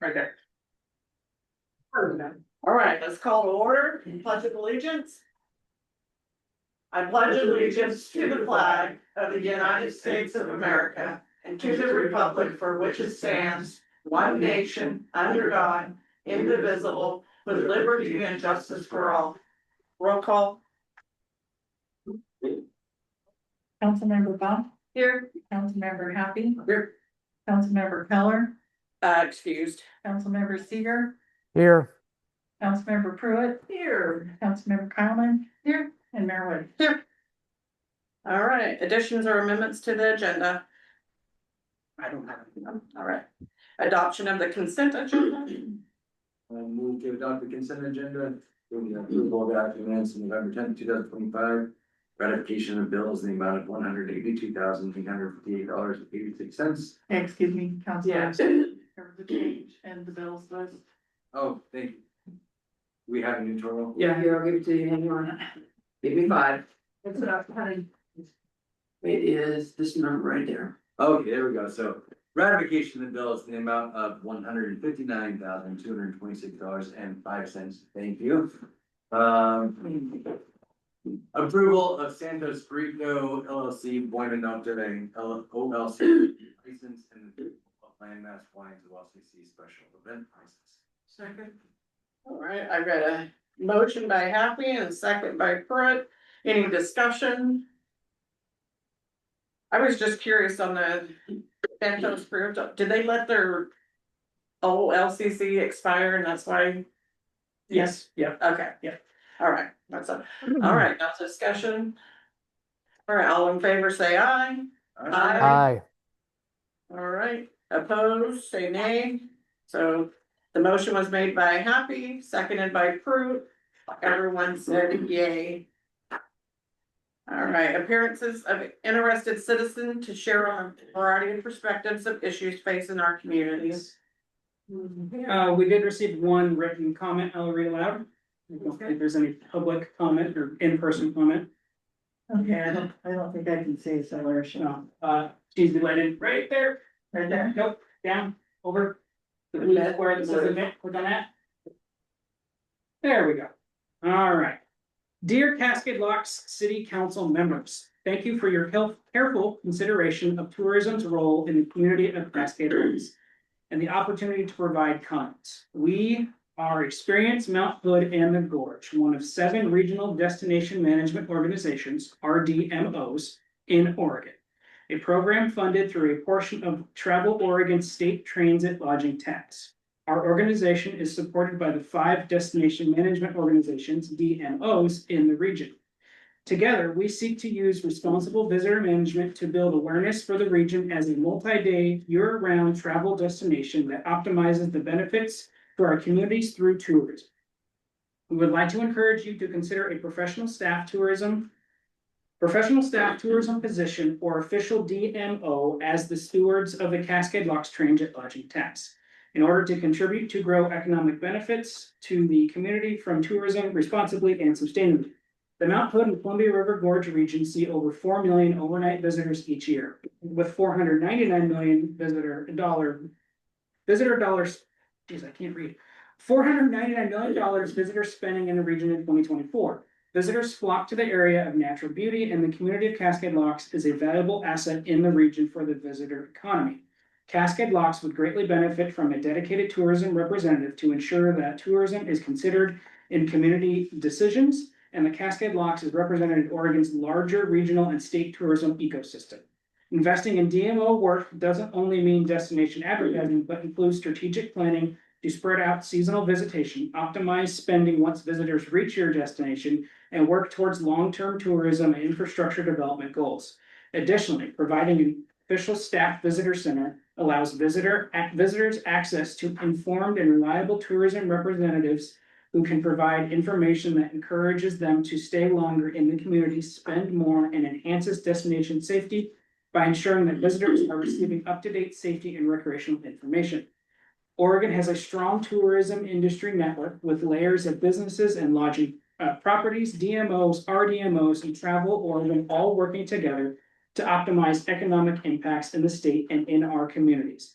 Right there. All right, let's call to order. Pledge of allegiance. I pledge allegiance to the flag of the United States of America and to the republic for which it stands, one nation, under God, indivisible, with liberty and justice for all. Roll call. Councilmember Bump, Here. Councilmember Happy, Here. Councilmember Keller, Excused. Councilmember Seeger, Here. Councilmember Pruitt, Here. Councilmember Kyleman, here, and Mayor Wood. Here. All right, additions or amendments to the agenda. I don't have any. All right. Adoption of the consent agenda. Move to adopt the consent agenda, the approval of documents in November 10th, 2025. Ratification of bills in the amount of $182,858.86. Excuse me, Councilmember, cover the change and the bills list. Oh, thank you. We have a new total. Yeah, here, I'll give it to you. Hang on. Give me 5. It's about honey. It is this number right there. Okay, there we go. So ratification of bills in the amount of $159,226.05. Thank you. Approval of Santos Rico LLC, Buena Nocte LLC license and Landmass Wines LLC special event license. Second. All right, I've got a motion by Happy and a second by Pruitt. Any discussion? I was just curious on the Santos Group, did they let their LCC expire and that's why? Yes. Yeah, okay, yeah. All right, that's all. All right, that's discussion. All right, all in favor, say aye. Aye. Aye. All right, opposed, say nay. So the motion was made by Happy, seconded by Pruitt. Everyone said yay. All right, appearances of interested citizen to share on a variety of perspectives of issues facing our communities. We did receive one written comment. I'll read aloud. I don't think there's any public comment or in-person comment. Okay, I don't think I can see celebration. No, she's related right there. Right there. Nope, down, over. The blue square that says event, click on that. There we go. All right. Dear Cascade Locks City Council members, thank you for your careful consideration of tourism's role in the community of Cascade Locks and the opportunity to provide comments. We are Experience Mount Hood and the Gorge, one of 7 regional destination management organizations, RDMOs, in Oregon. A program funded through a portion of Travel Oregon State Transit Lodging Tax. Our organization is supported by the 5 destination management organizations, DMOs, in the region. Together, we seek to use responsible visitor management to build awareness for the region as a multi-day, year-round travel destination that optimizes the benefits to our communities through tourism. We would like to encourage you to consider a professional staff tourism position or official DMO as the stewards of the Cascade Locks Transit Lodging Tax in order to contribute to grow economic benefits to the community from tourism responsibly and sustainably. The Mount Hood and Columbia River Gorge region see over 4 million overnight visitors each year, with $499 million visitor dollars. Geez, I can't read. $499 million visitor spending in the region in 2024. Visitors flock to the area of natural beauty, and the community of Cascade Locks is a valuable asset in the region for the visitor economy. Cascade Locks would greatly benefit from a dedicated tourism representative to ensure that tourism is considered in community decisions, and the Cascade Locks is represented in Oregon's larger regional and state tourism ecosystem. Investing in DMO work doesn't only mean destination advertising, but includes strategic planning to spread out seasonal visitation, optimize spending once visitors reach your destination, and work towards long-term tourism and infrastructure development goals. Additionally, providing an official staff visitor center allows visitors access to informed and reliable tourism representatives who can provide information that encourages them to stay longer in the community, spend more, and enhances destination safety by ensuring that visitors are receiving up-to-date safety and recreational information. Oregon has a strong tourism industry network with layers of businesses and lodging properties, DMOs, RDMOs, and Travel Oregon all working together to optimize economic impacts in the state and in our communities.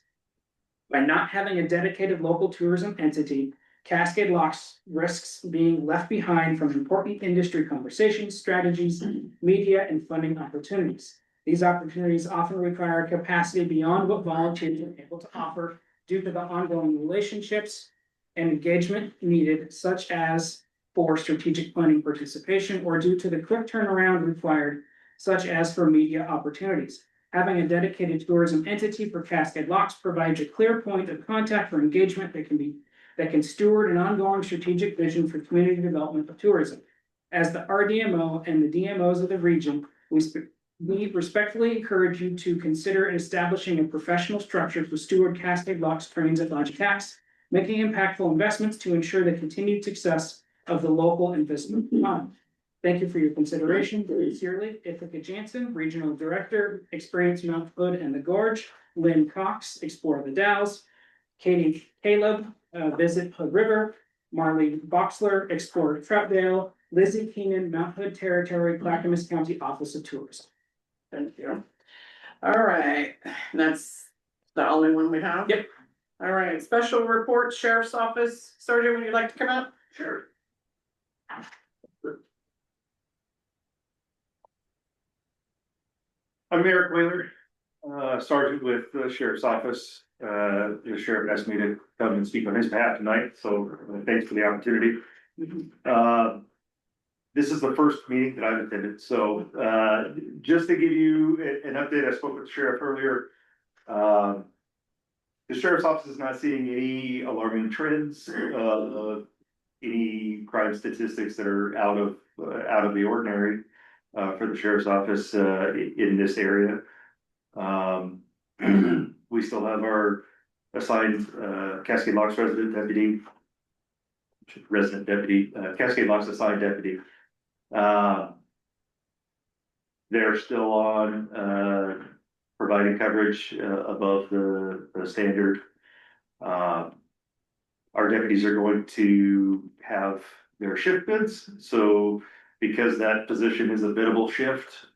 By not having a dedicated local tourism entity, Cascade Locks risks being left behind from important industry conversations, strategies, media, and funding opportunities. These opportunities often require capacity beyond what volunteers are able to offer due to the ongoing relationships and engagement needed, such as for strategic planning participation, or due to the quick turnaround required, such as for media opportunities. Having a dedicated tourism entity for Cascade Locks provides a clear point of contact for engagement that can steward an ongoing strategic vision for community development of tourism. As the RDMO and the DMOs of the region, we respectfully encourage you to consider establishing a professional structure to steward Cascade Locks trains at Lodge Tax, making impactful investments to ensure the continued success of the local investment fund. Thank you for your consideration. Sincerely, Ithaca Jansen, Regional Director, Experience Mount Hood and the Gorge, Lynn Cox, Explore the Dalles, Katie Caleb, Visit Hood River, Marlene Boxler, Explore Troutdale, Lizzie Keenan, Mount Hood Territory, Clackamas County Office of Tourism. Thank you. All right, that's the only one we have? Yep. All right, special report, Sheriff's Office. Sergeant, would you like to come up? Sure. I'm Eric Whaler, Sergeant with the Sheriff's Office. The sheriff asked me to come and speak on his behalf tonight, so thanks for the opportunity. This is the first meeting that I've attended, so just to give you an update, I spoke with the sheriff earlier. The Sheriff's Office is not seeing any alarming trends, any crime statistics that are out of the ordinary. For the Sheriff's Office in this area. We still have our assigned Cascade Locks resident deputy, Cascade Locks assigned deputy. They're still on providing coverage above the standard. Our deputies are going to have their shift bids, so because that position is a biddable shift,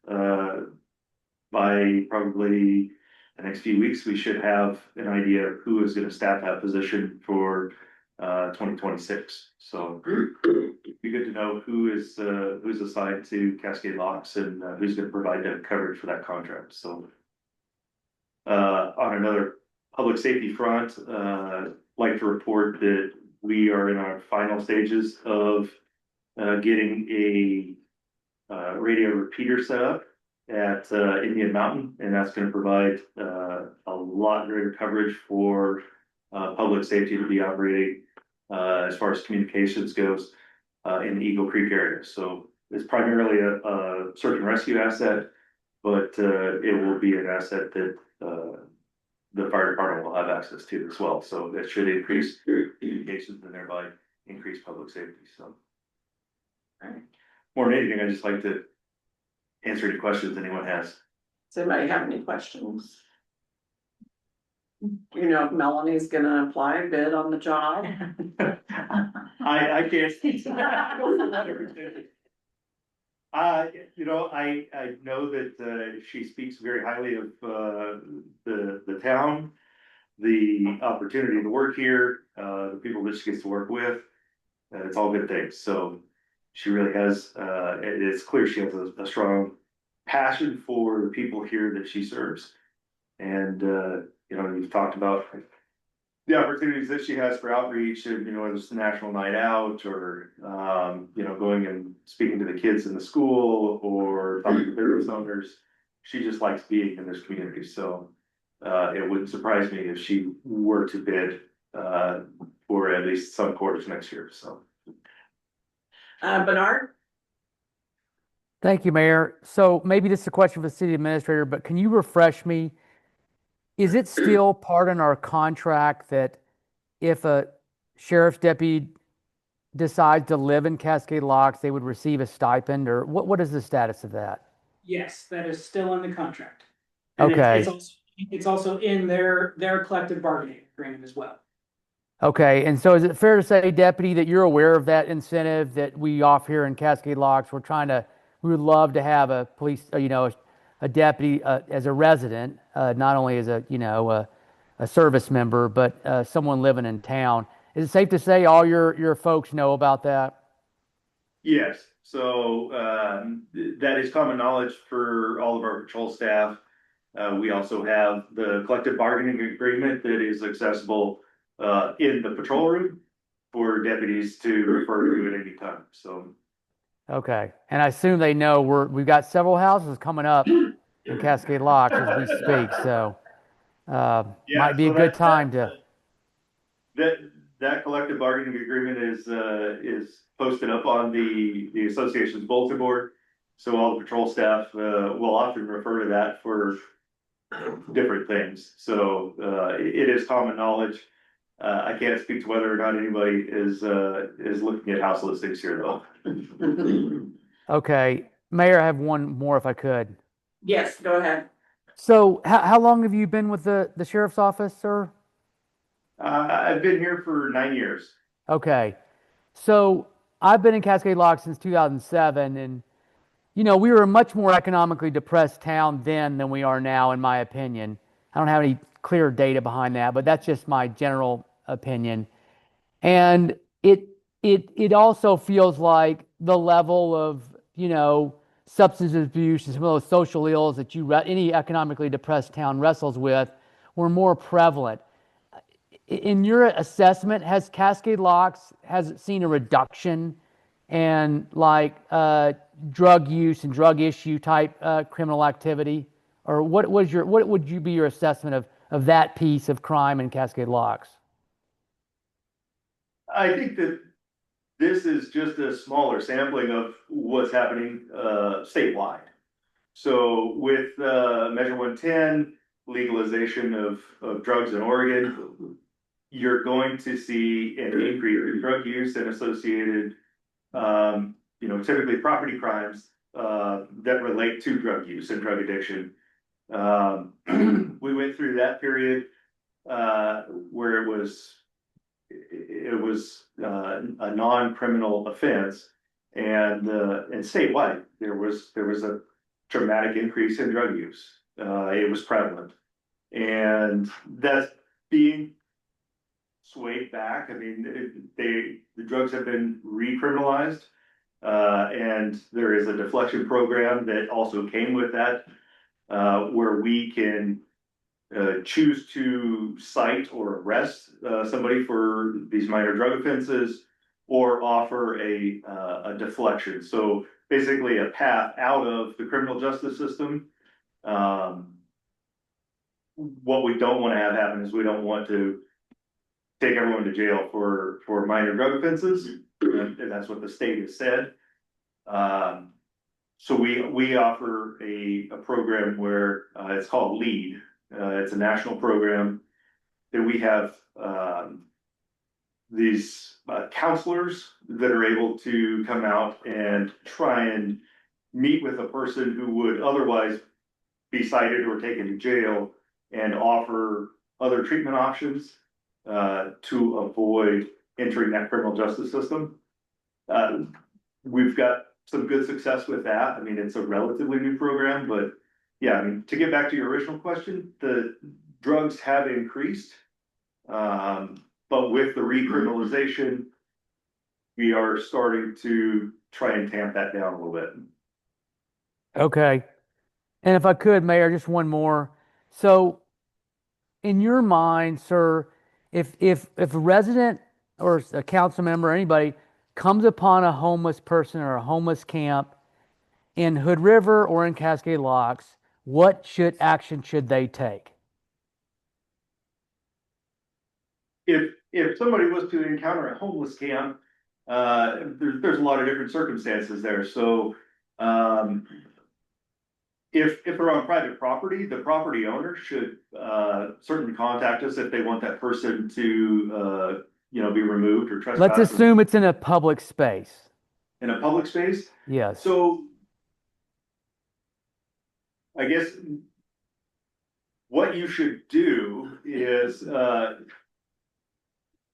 by probably the next few weeks, we should have an idea of who is going to staff that position for 2026. So it'd be good to know who's assigned to Cascade Locks and who's going to provide that coverage for that contract. So on another public safety front, like to report that we are in our final stages of getting a radio repeater set up at Indian Mountain, and that's going to provide a lot greater coverage for public safety to be operating as far as communications goes in the Eagle Creek area. So it's primarily a search and rescue asset, but it will be an asset that the fire department will have access to as well. So that should increase communications and thereby increase public safety. So. More than anything, I just like to answer any questions anyone has. Does anybody have any questions? You know, if Melanie's gonna apply, bid on the job. I can't speak to that. I know that she speaks very highly of the town, the opportunity to work here, the people that she gets to work with. It's all good things. So she really has, it's clear she has a strong passion for the people here that she serves. And, you've talked about the opportunities that she has for outreach and, whether it's the National Night Out or, going and speaking to the kids in the school or talking to business owners. She just likes being in this community. So it wouldn't surprise me if she were to bid for at least some quarters next year. So. Bernard? Thank you, Mayor. So maybe this is a question for the city administrator, but can you refresh me? Is it still part in our contract that if a sheriff's deputy decides to live in Cascade Locks, they would receive a stipend, or what is the status of that? Yes, that is still in the contract. And Okay. It's also in their collective bargaining agreement as well. Okay, and so is it fair to say, Deputy, that you're aware of that incentive that we offer here in Cascade Locks? We would love to have a police, a deputy as a resident, not only as a a service member, but someone living in town. Is it safe to say all your folks know about that? Yes, so that is common knowledge for all of our patrol staff. We also have the collective bargaining agreement that is accessible in the patrol room for deputies to refer to at any time, so. Okay, and I assume they know we've got several houses coming up in Cascade Locks as we speak, so Yeah, might be a so good time to. That, that collective bargaining agreement is posted up on the association's bulletin board. So all the patrol staff will often refer to that for different things. So it is common knowledge. I can't speak to whether or not anybody is looking at house listings here though. Okay, Mayor, I have one more if I could. Yes, go ahead. So how long have you been with the sheriff's office, sir? I've been here for 9 years. Okay, so I've been in Cascade Locks since 2007, and we were a much more economically depressed town then than we are now, in my opinion. I don't have any clear data behind that, but that's just my general opinion. And it also feels like the level of substance abuse and some of those social ills that any economically depressed town wrestles with were more prevalent. In your assessment, has Cascade Locks has it seen a reduction in drug use and drug issue type criminal activity, or what would you be your assessment of that piece of crime in Cascade Locks? I think that this is just a smaller sampling of what's happening statewide. So with Measure 110, legalization of drugs in Oregon, you're going to see an increase in drug use and associated, typically property crimes that relate to drug use and drug addiction. We went through that period where it was a non-criminal offense, and statewide there was a dramatic increase in drug use. It was prevalent, and that's being swayed back. I mean, the drugs have been recriminalized, and there is a deflection program that also came with that, where we can choose to cite or arrest somebody for these minor drug offenses, or offer a deflection. So basically a path out of the criminal justice system. What we don't want to have happen is we don't want to take everyone to jail for minor drug offenses, and that's what the state has said. So we offer a program where it's called LEAD. It's a national program that we have these counselors that are able to come out and try and meet with a person who would otherwise be cited or taken to jail, and offer other treatment options to avoid entering that criminal justice system. We've got some good success with that. I mean, it's a relatively new program, but yeah, I mean, to get back to your original question, the drugs have increased, but with the recriminalization, we are starting to try and tamp that down a little bit. Okay, and if I could, Mayor, just one more. So, in your mind, sir, if a resident or a council member or anybody comes upon a homeless person or a homeless camp in Hood River or in Cascade Locks, what action should they take? If somebody was to encounter a homeless camp, there's a lot of different circumstances there. So if they're on private property, the property owner should certainly contact us if they want that person to be removed or trespass. Let's assume it's in a public space. In a public space? Yes. So I guess what you should do is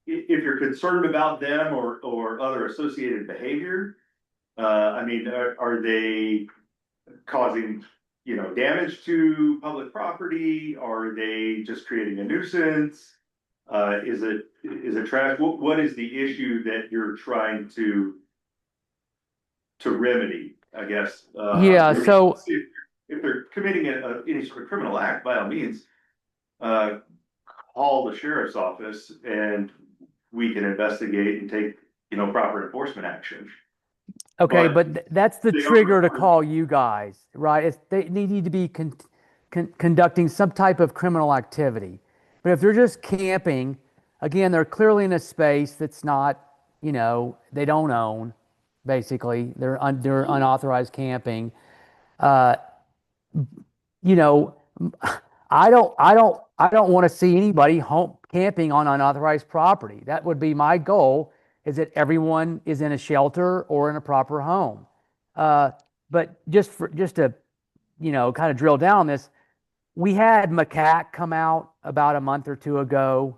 if you're concerned about them or other associated behavior, I mean, are they causing damage to public property? Are they just creating a nuisance? Is it trash? What is the issue that you're trying to remedy, I guess? Yeah, so If they're committing any sort of criminal act, by all means, call the sheriff's office and we can investigate and take, proper enforcement action. okay, But but that's the they trigger to are- call you guys, right? They need to be conducting some type of criminal activity. But if they're just camping, again, they're clearly in a space that's not, they don't own, basically. They're unauthorized camping. Uh, you know, I don't want to see anybody home camping on unauthorized property. That would be my goal, is that everyone is in a shelter or in a proper home. But just to, kind of drill down this, we had McCack come out about a month or two ago,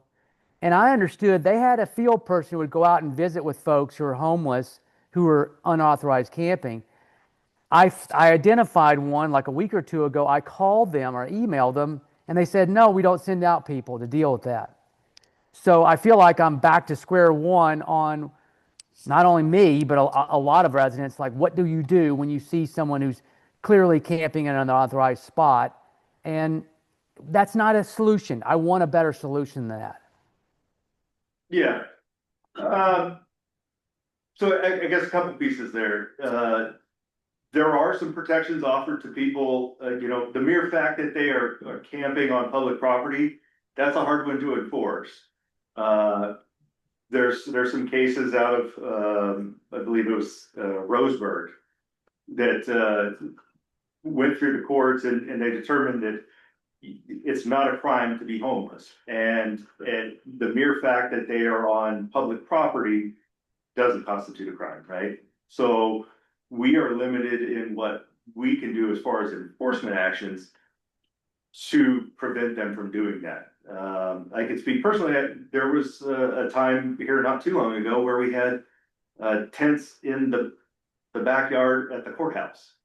and I understood they had a field person who would go out and visit with folks who are homeless, who are unauthorized camping. I identified one like a week or two ago. I called them or emailed them, and they said, no, we don't send out people to deal with that. So I feel like I'm back to square one on not only me, but a lot of residents. Like, what do you do when you see someone who's clearly camping in an unauthorized spot? And that's not a solution. I want a better solution than that. Yeah. So I guess a couple pieces there. There are some protections offered to people, the mere fact that they are camping on public property, that's a hard one to enforce. There's some cases out of, I believe it was Roseburg, that went through the courts and they determined that it's not a crime to be homeless. And the mere fact that they are on public property doesn't constitute a crime, right? So we are limited in what we can do as far as enforcement actions to prevent them from doing that. I can speak personally. There was a time here not too long ago where we had tents in the backyard at the courthouse.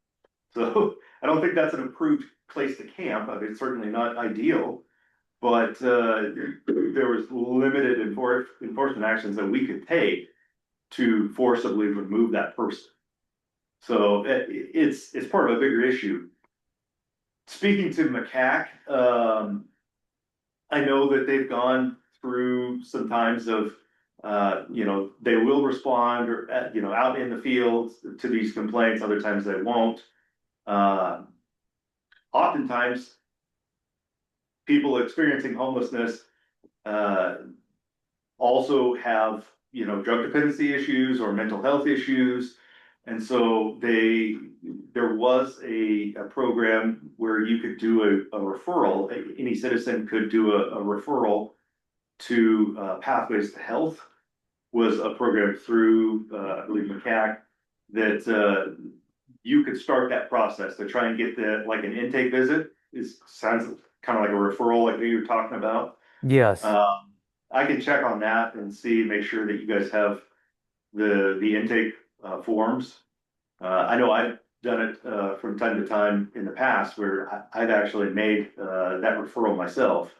So I don't think that's an approved place to camp. I mean, it's certainly not ideal, but there was limited enforcement actions that we could take to forcibly remove that person. So it's part of a bigger issue. Speaking to McCack, I know that they've gone through some times of, they will respond or, out in the field to these complaints. Other times they won't. Oftentimes, people experiencing homelessness also have, drug dependency issues or mental health issues. And so there was a program where you could do a referral. Any citizen could do a referral to Pathways to Health, was a program through, I believe, McCack, that you could start that process to try and get like an intake visit. Sounds kind of like a referral, like you were talking about. Yes. I can check on that and make sure that you guys have the intake forms. I know I've done it from time to time in the past where I've actually made that referral myself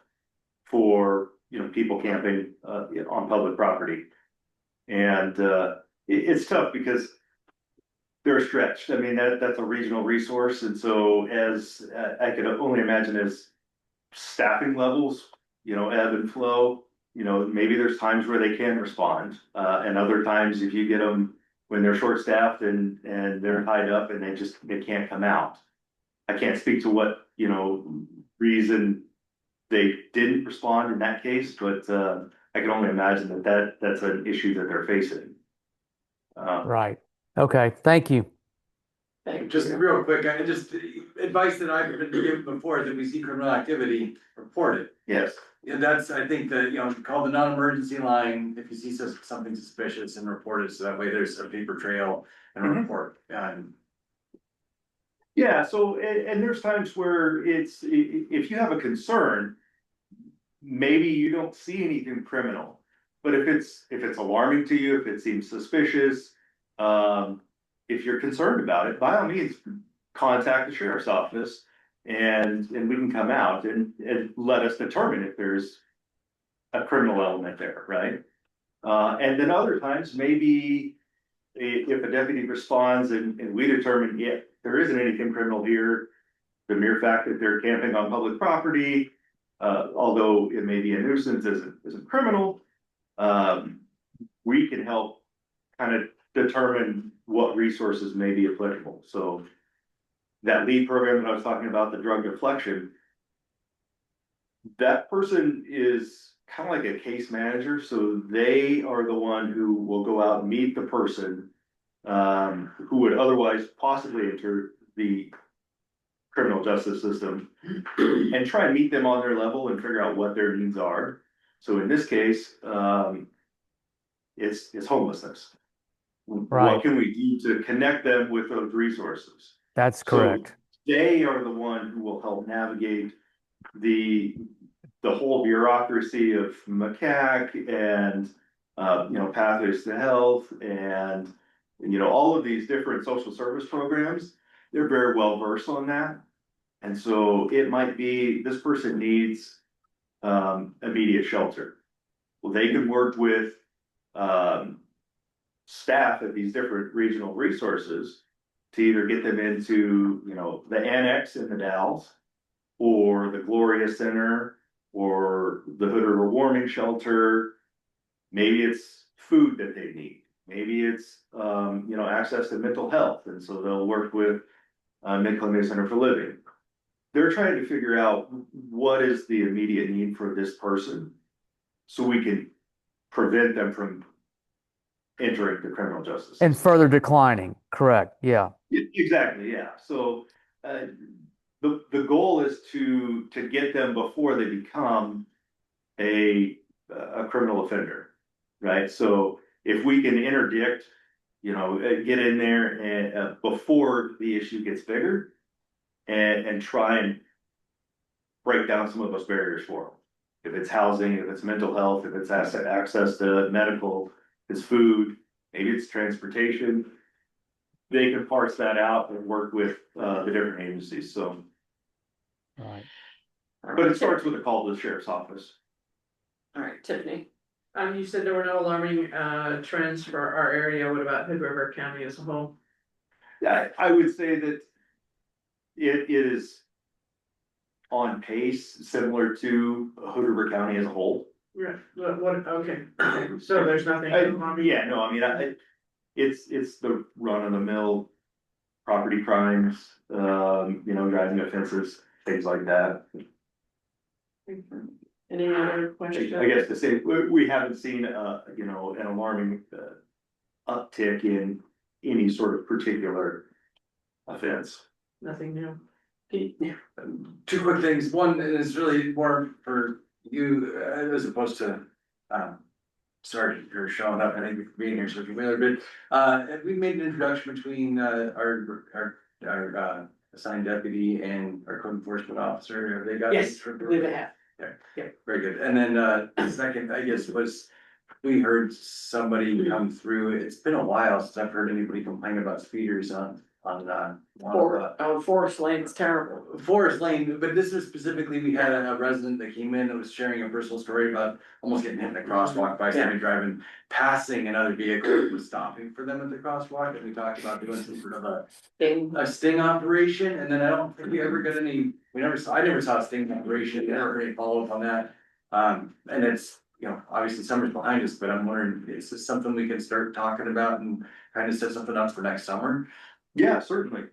for people camping on public property. And it's tough because they're stretched. I mean, that's a regional resource. And so as I could only imagine, as staffing levels, ebb and flow, maybe there's times where they can respond. And other times if you get them when they're short staffed and they're tied up and they can't come out. I can't speak to what, reason they didn't respond in that case, but I can only imagine that's an issue that they're facing. Right. Okay. Thank you. Just real quick, advice that I've been given before is that we see criminal activity, report it. Yes. And that's, I think that, call the non-emergency line if you see something suspicious and report it, so that way there's a paper trail and a report. Yeah, so, and there's times where if you have a concern, maybe you don't see anything criminal. But if it's alarming to you, if it seems suspicious, if you're concerned about it, by all means, contact the sheriff's office And we can come out and let us determine if there's a criminal element there, right? And then other times, maybe if a deputy responds and we determine, yeah, there isn't anything criminal here, the mere fact that they're camping on public property, although it may be a nuisance, isn't criminal, we can help kind of determine what resources may be applicable. So that lead program that I was talking about, the drug deflection, that person is kind of like a case manager. So they are the one who will go out and meet the person who would otherwise possibly enter the criminal justice system and try and meet them on their level and figure out what their needs are. So in this case, it's homelessness. Right. What can we do to connect them with those resources? That's correct. So they are the one who will help navigate the whole bureaucracy of MCAC and Pathways to Health and all of these different social service programs. They're very well versed on that. And so it might be this person needs immediate shelter. Well, they can work with staff at these different regional resources to either get them into, the annex in the Dalles or the Gloria Center or the Hood River Warming Shelter. Maybe it's food that they need. Maybe it's, access to mental health. And so they'll work with Mid-Columbia Center for Living. They're trying to figure out what is the immediate need for this person so we can prevent them from entering the criminal justice system. And further declining, correct, yeah. Exactly, yeah. So the goal is to get them before they become a criminal offender, right? So if we can interdict, get in there and before the issue gets bigger and try and break down some of those barriers for them. If it's housing, if it's mental health, if it's access to medical, if it's food, maybe it's transportation, they can parse that out and work with the different agencies. So, Right. but it starts with a call to the sheriff's office. All right, Tiffany. You said there were no alarming trends for our area. What about Hood River County as a whole? Yeah, I would say that it is on pace, similar to Hood River County as a whole. Yeah, okay, so there's nothing. Yeah, no, I mean, it's the run of the mill property crimes, driving offenses, things like that. Any other questions? I guess to say, we haven't seen, an alarming uptick in any sort of particular offense. Nothing new. Two quick things. One is really more for you as opposed to, sorry for showing up and thank you for being here, so familiar, but we made an introduction between our assigned deputy and our code enforcement officer. Have they got? Yes, believe it have. Yeah, very good. And then the second, I guess, was we heard somebody come through. It's been a while since I've heard anybody complain about speeders on Forest Lane's terrible. Forest Lane, but this is specifically, we had a resident that came in and was sharing a personal story about almost getting hit in a crosswalk by somebody driving, passing another vehicle that was stopping for them at the crosswalk, and we talked about doing some sort of a sting operation, and then I don't think we ever got any, I never saw a sting operation, never any follow-up on that. And it's, obviously summer's behind us, but I'm wondering, is this something we can start talking about and kind of set something up for next summer? Yeah, certainly.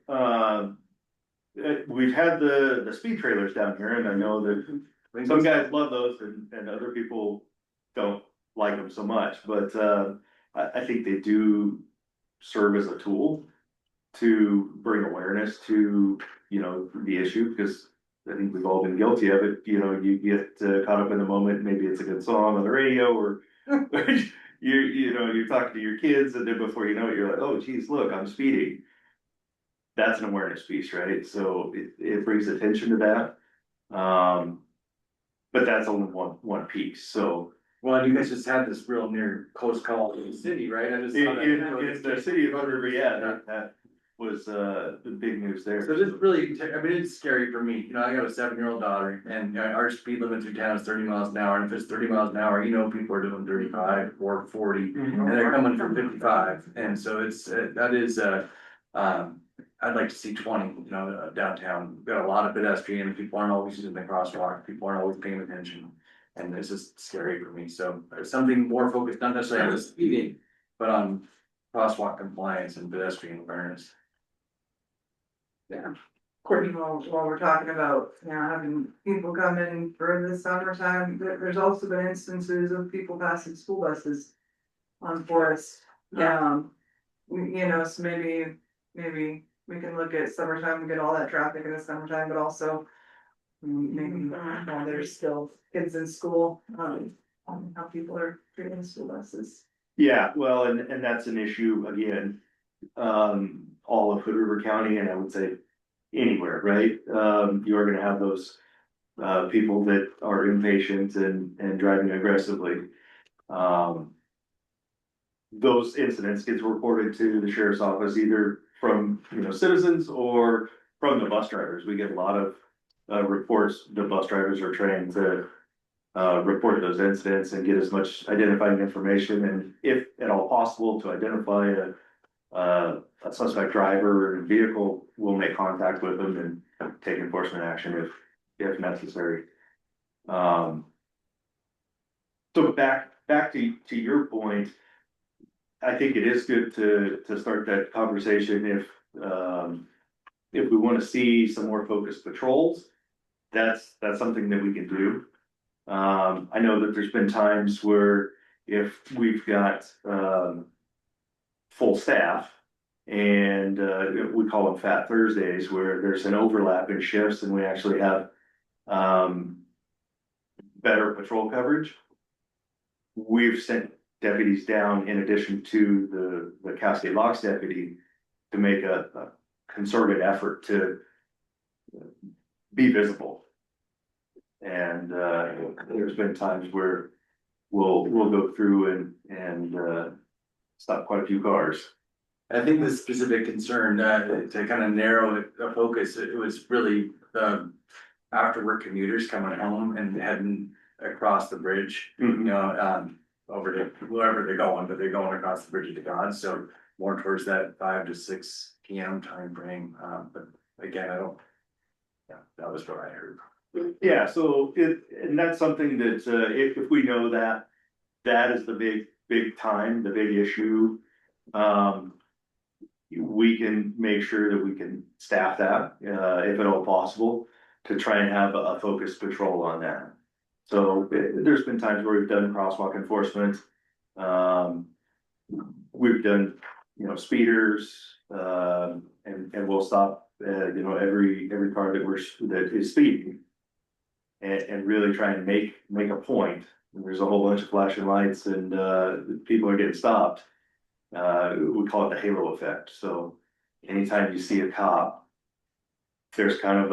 We've had the speed trailers down here, and I know that some guys love those and other people don't like them so much, but I think they do serve as a tool to bring awareness to, the issue, because I think we've all been guilty of it. You get caught up in the moment, maybe it's a good song on the radio or you're talking to your kids, and then before you know it, you're like, oh geez, look, I'm speeding. That's an awareness piece, right? So it brings attention to that. But that's only one piece. So well, you guys just had this real near close call in the city, right? I just in the city of Hood River, yeah, was, the big news there. So this really, I mean, it's scary for me, you know, I got a 7-year-old daughter and our speed limit through town is 30 miles an hour, and if it's 30 miles an hour, you know, people are doing 35 or 40. And they're coming from 55, and so it's, that is, I'd like to see 20, you know, downtown. We've got a lot of pedestrians, people aren't always using the crosswalk, people aren't always paying attention. And it's just scary for me, so there's something more focused, not necessarily on the speeding, but on crosswalk compliance and pedestrian awareness. Courtney, while we're talking about, you know, having people come in for the summertime, there's also been instances of people passing school buses on Forest. You know, so maybe we can look at summertime and get all that traffic in the summertime, but also maybe while there's still kids in school, how people are treating school buses. Yeah, well, and that's an issue again, all of Hood River County, and I would say anywhere, right? You are gonna have those, people that are impatient and driving aggressively. Those incidents gets reported to the sheriff's office, either from, you know, citizens or from the bus drivers. We get a lot of, reports. The bus drivers are trained to, report those incidents and get as much identifying information, and if at all possible, to identify a suspect driver and vehicle, we'll make contact with them and take enforcement action if necessary. So back to your point, I think it is good to start that conversation if we want to see some more focused patrols, that's something that we can do. I know that there's been times where if we've got, full staff and, we call them Fat Thursdays, where there's an overlap in shifts and we actually have, better patrol coverage. We've sent deputies down in addition to the Cascade Locks deputy to make a concerted effort to be visible. And there's been times where we'll go through and stop quite a few cars. I think the specific concern, to kind of narrow the focus, it was really, after work commuters coming home and heading across the bridge, you know, over to wherever they're going, but they're going across the bridge to God, so more towards that 5 to 6 PM time frame. But again, that was what I heard. Yeah, so and that's something that, if we know that is the big time, the big issue, we can make sure that we can staff that, if at all possible, to try and have a focused patrol on that. So there's been times where we've done crosswalk enforcement. We've done, you know, speeders, and we'll stop, you know, every car that is speeding. And really try and make a point. There's a whole bunch of flashing lights and, people are getting stopped. We call it the halo effect. So anytime you see a cop, there's kind of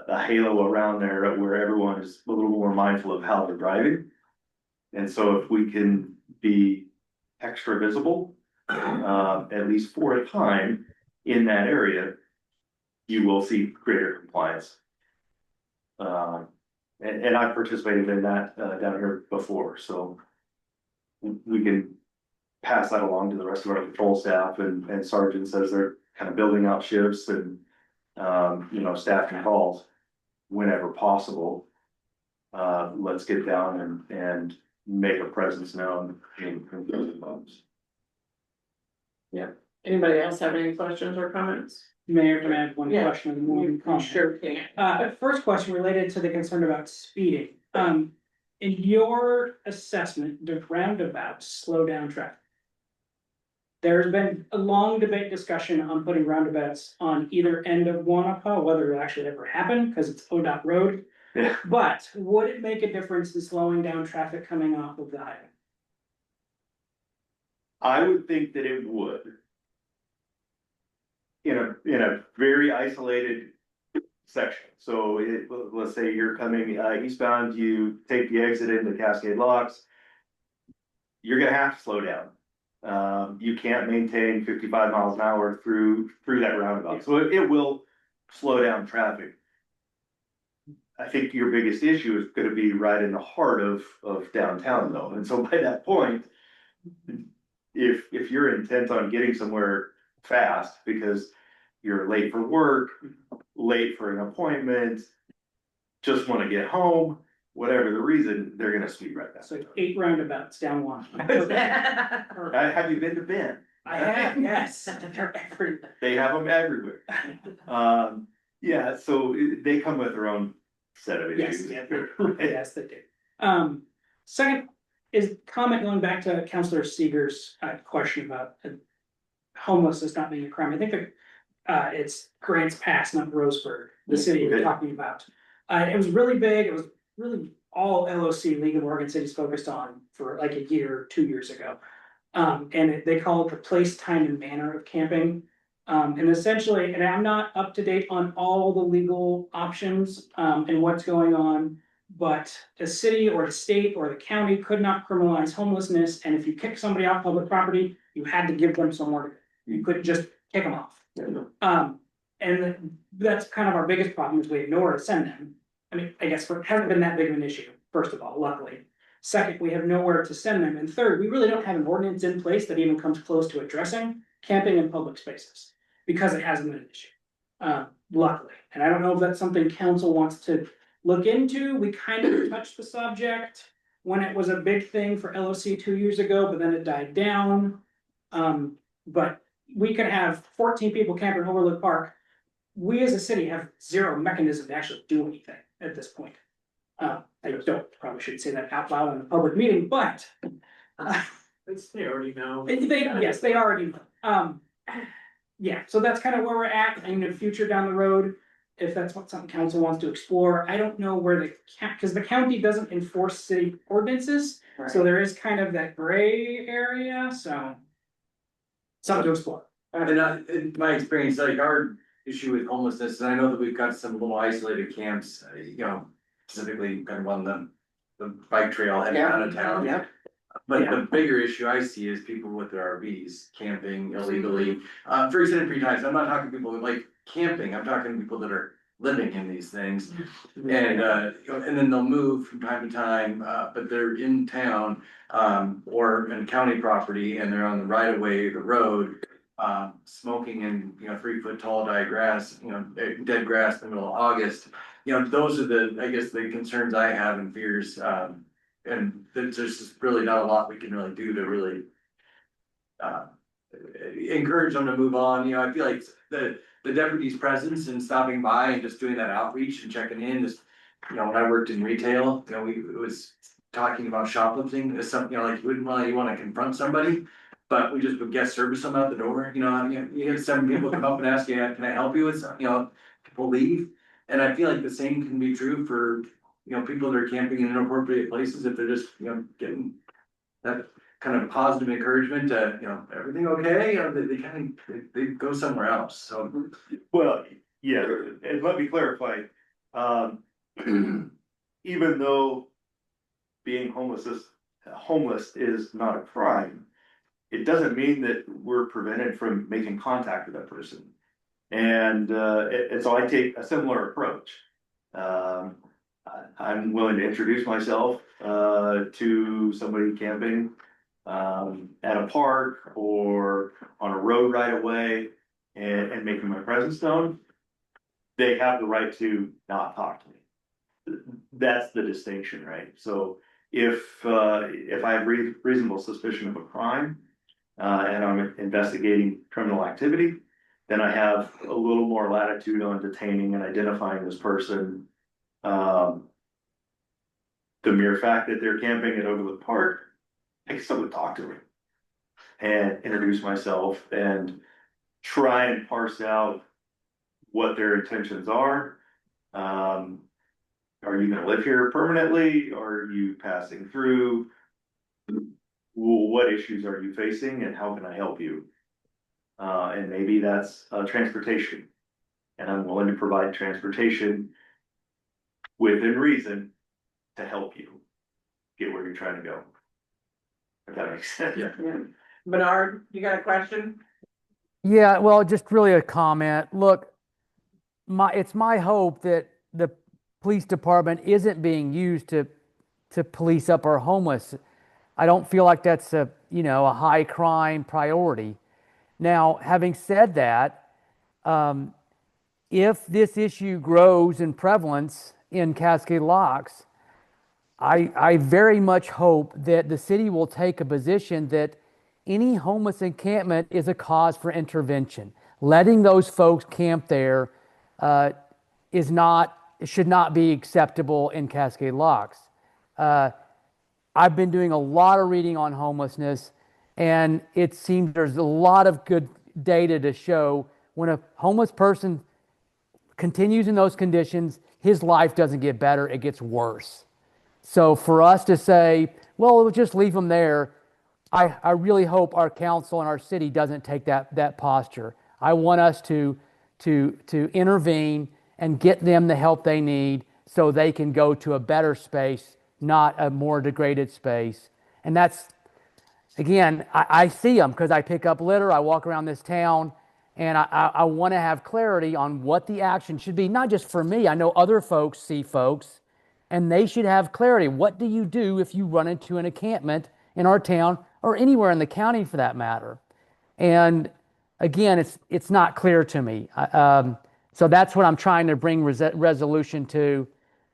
a halo around there where everyone is a little more mindful of how they're driving. And so if we can be extra visible, at least for a time in that area, you will see greater compliance. And I've participated in that, down here before, so we can pass that along to the rest of our patrol staff and sergeants as they're kind of building out shifts and, you know, staffing calls whenever possible. Let's get down and make a presence known in those homes. Anybody else have any questions or comments? Mayor, can I have one Yeah. question and one comment? Sure can. First question related to the concern about speeding. In your assessment, do roundabouts slow down traffic? There's been a long debate discussion on putting roundabouts on either end of Wanapa, whether it actually ever happened, because it's ODOT road. Yeah. But would it make a difference in slowing down traffic coming off of the highway? I would think that it would. In a very isolated section, so let's say you're coming eastbound, you take the exit into Cascade Locks. You're gonna have to slow down, You can't maintain 55 miles an hour through that roundabout, so it will slow down traffic. I think your biggest issue is gonna be right in the heart of downtown though, and so by that point, if you're intent on getting somewhere fast because you're late for work, late for an appointment, just wanna get home, whatever the reason, they're gonna speed right past. So 8 roundabouts down one. Have you been to Bennett? I have, yes. They're everywhere. They have them everywhere. Yeah, so they come with their own set of Yes, issues. yes, they do. Second is comment going back to Councilor Seeger's question about homelessness not being a crime. I think that it's Grants Pass, not Roseburg, the city you're Okay. talking about. It was really big. It was really all LOC, League of Oregon Cities, focused on for like a year, 2 years ago. They call it the place, time, and manner of camping. And essentially, and I'm not up to date on all the legal options, and what's going on. But the city or the state or the county could not criminalize homelessness, and if you kick somebody off public property, you had to give them somewhere to go. You couldn't just kick them off. And that's kind of our biggest problem, is we have nowhere to send them. I mean, I guess it hasn't been that big of an issue, first of all, luckily. Second, we have nowhere to send them, and third, we really don't have an ordinance in place that even comes close to addressing camping in public spaces, because it hasn't been an issue, luckily. And I don't know if that's something council wants to look into. We kind of touched the subject when it was a big thing for LOC 2 years ago, but then it died down. But we could have 14 people camping in Overlook Park. We as a city have zero mechanism to actually do anything at this point. I probably shouldn't say that out loud in a public meeting, but They already know. yes, they already know. Yeah, so that's kind of where we're at in the future down the road. If that's what something council wants to explore, I don't know where because the county doesn't enforce city ordinances, so there is kind of that gray area, so. Something to explore. And in my experience, like our issue with homelessness, and I know that we've got some little isolated camps, specifically kind of on the bike trail heading out of town. Yeah. But the bigger issue I see is people with their RVs camping illegally, for extended period of time. I'm not talking people like camping, I'm talking people that are living in these things. And then they'll move from time to time, but they're in town, or in county property, and they're on the right of way, the road, smoking in, 3 foot tall dead grass in the middle of August. Those are I guess the concerns I have and fears, and there's just really not a lot we can really do to really encourage them to move on. I feel like the deputy's presence and stopping by and just doing that outreach and checking in, just, when I worked in retail, it was talking about shoplifting as something, like, you wouldn't you wanna confront somebody, but we just would guest service them out the door. You get 7 people come up and ask you, can I help you with something, people leave. And I feel like the same can be true for, people that are camping in inappropriate places, if they're just, getting that kind of positive encouragement to, everything okay, they go somewhere else, so. Well, yeah, and let me clarify, even though being homeless is not a crime, it doesn't mean that we're prevented from making contact with that person. And so I take a similar approach. I'm willing to introduce myself to somebody camping at a park or on a road right away, and making my presence known. They have the right to not talk to me. That's the distinction, right? So if I have reasonable suspicion of a crime, and I'm investigating criminal activity, then I have a little more latitude on detaining and identifying this person. The mere fact that they're camping at Overlook Park, I can still talk to them and introduce myself and try and parse out what their intentions are. Are you gonna live here permanently? Are you passing through? What issues are you facing and how can I help you? And maybe that's transportation. And I'm willing to provide transportation within reason to help you get where you're trying to go. If that makes sense. Yeah. Bernard, you got a question? Yeah, well, just really a comment. Look, it's my hope that the police department isn't being used to police up our homeless. I don't feel like that's a high crime priority. Now, having said that, if this issue grows in prevalence in Cascade Locks, I very much hope that the city will take a position that any homeless encampment is a cause for intervention. Letting those folks camp there is not should not be acceptable in Cascade Locks. I've been doing a lot of reading on homelessness, and it seems there's a lot of good data to show when a homeless person continues in those conditions, his life doesn't get better, it gets worse. So for us to say, well, we'll just leave them there, I really hope our council and our city doesn't take that posture. I want us to intervene and get them the help they need so they can go to a better space, not a more degraded space. And that's, again, I see them because I pick up litter, I walk around this town, and I want to have clarity on what the action should be, not just for me. I know other folks see folks, and they should have clarity. What do you do if you run into an encampment in our town or anywhere in the county for that matter? And again, it's not clear to me. So that's what I'm trying to bring resolution to.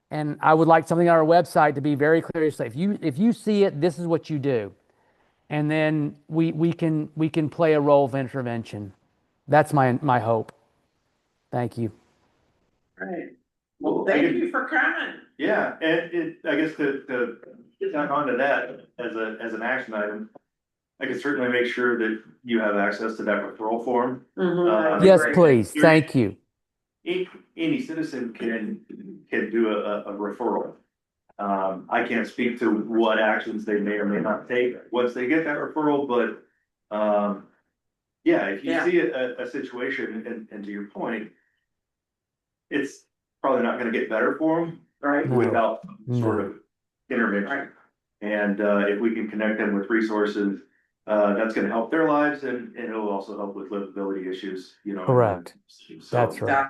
And I would like something on our website to be very clear. Say, if you see it, this is what you do. And then we can play a role of intervention. That's my hope. Thank you. Right. Well, thank you for coming. Yeah, and I guess to tack on to that as an action item, I can certainly make sure that you have access to that referral form. Yes, please. Thank you. Any citizen can do a referral. I can't speak to what actions they may or may not take once they get that referral, but yeah, if you see a situation, and to your point, it's probably not going to get better for them, Right. without sort of intervention. Right. And if we can connect them with resources, that's going to help their lives, and it'll also help with livability issues. Correct. So That's right.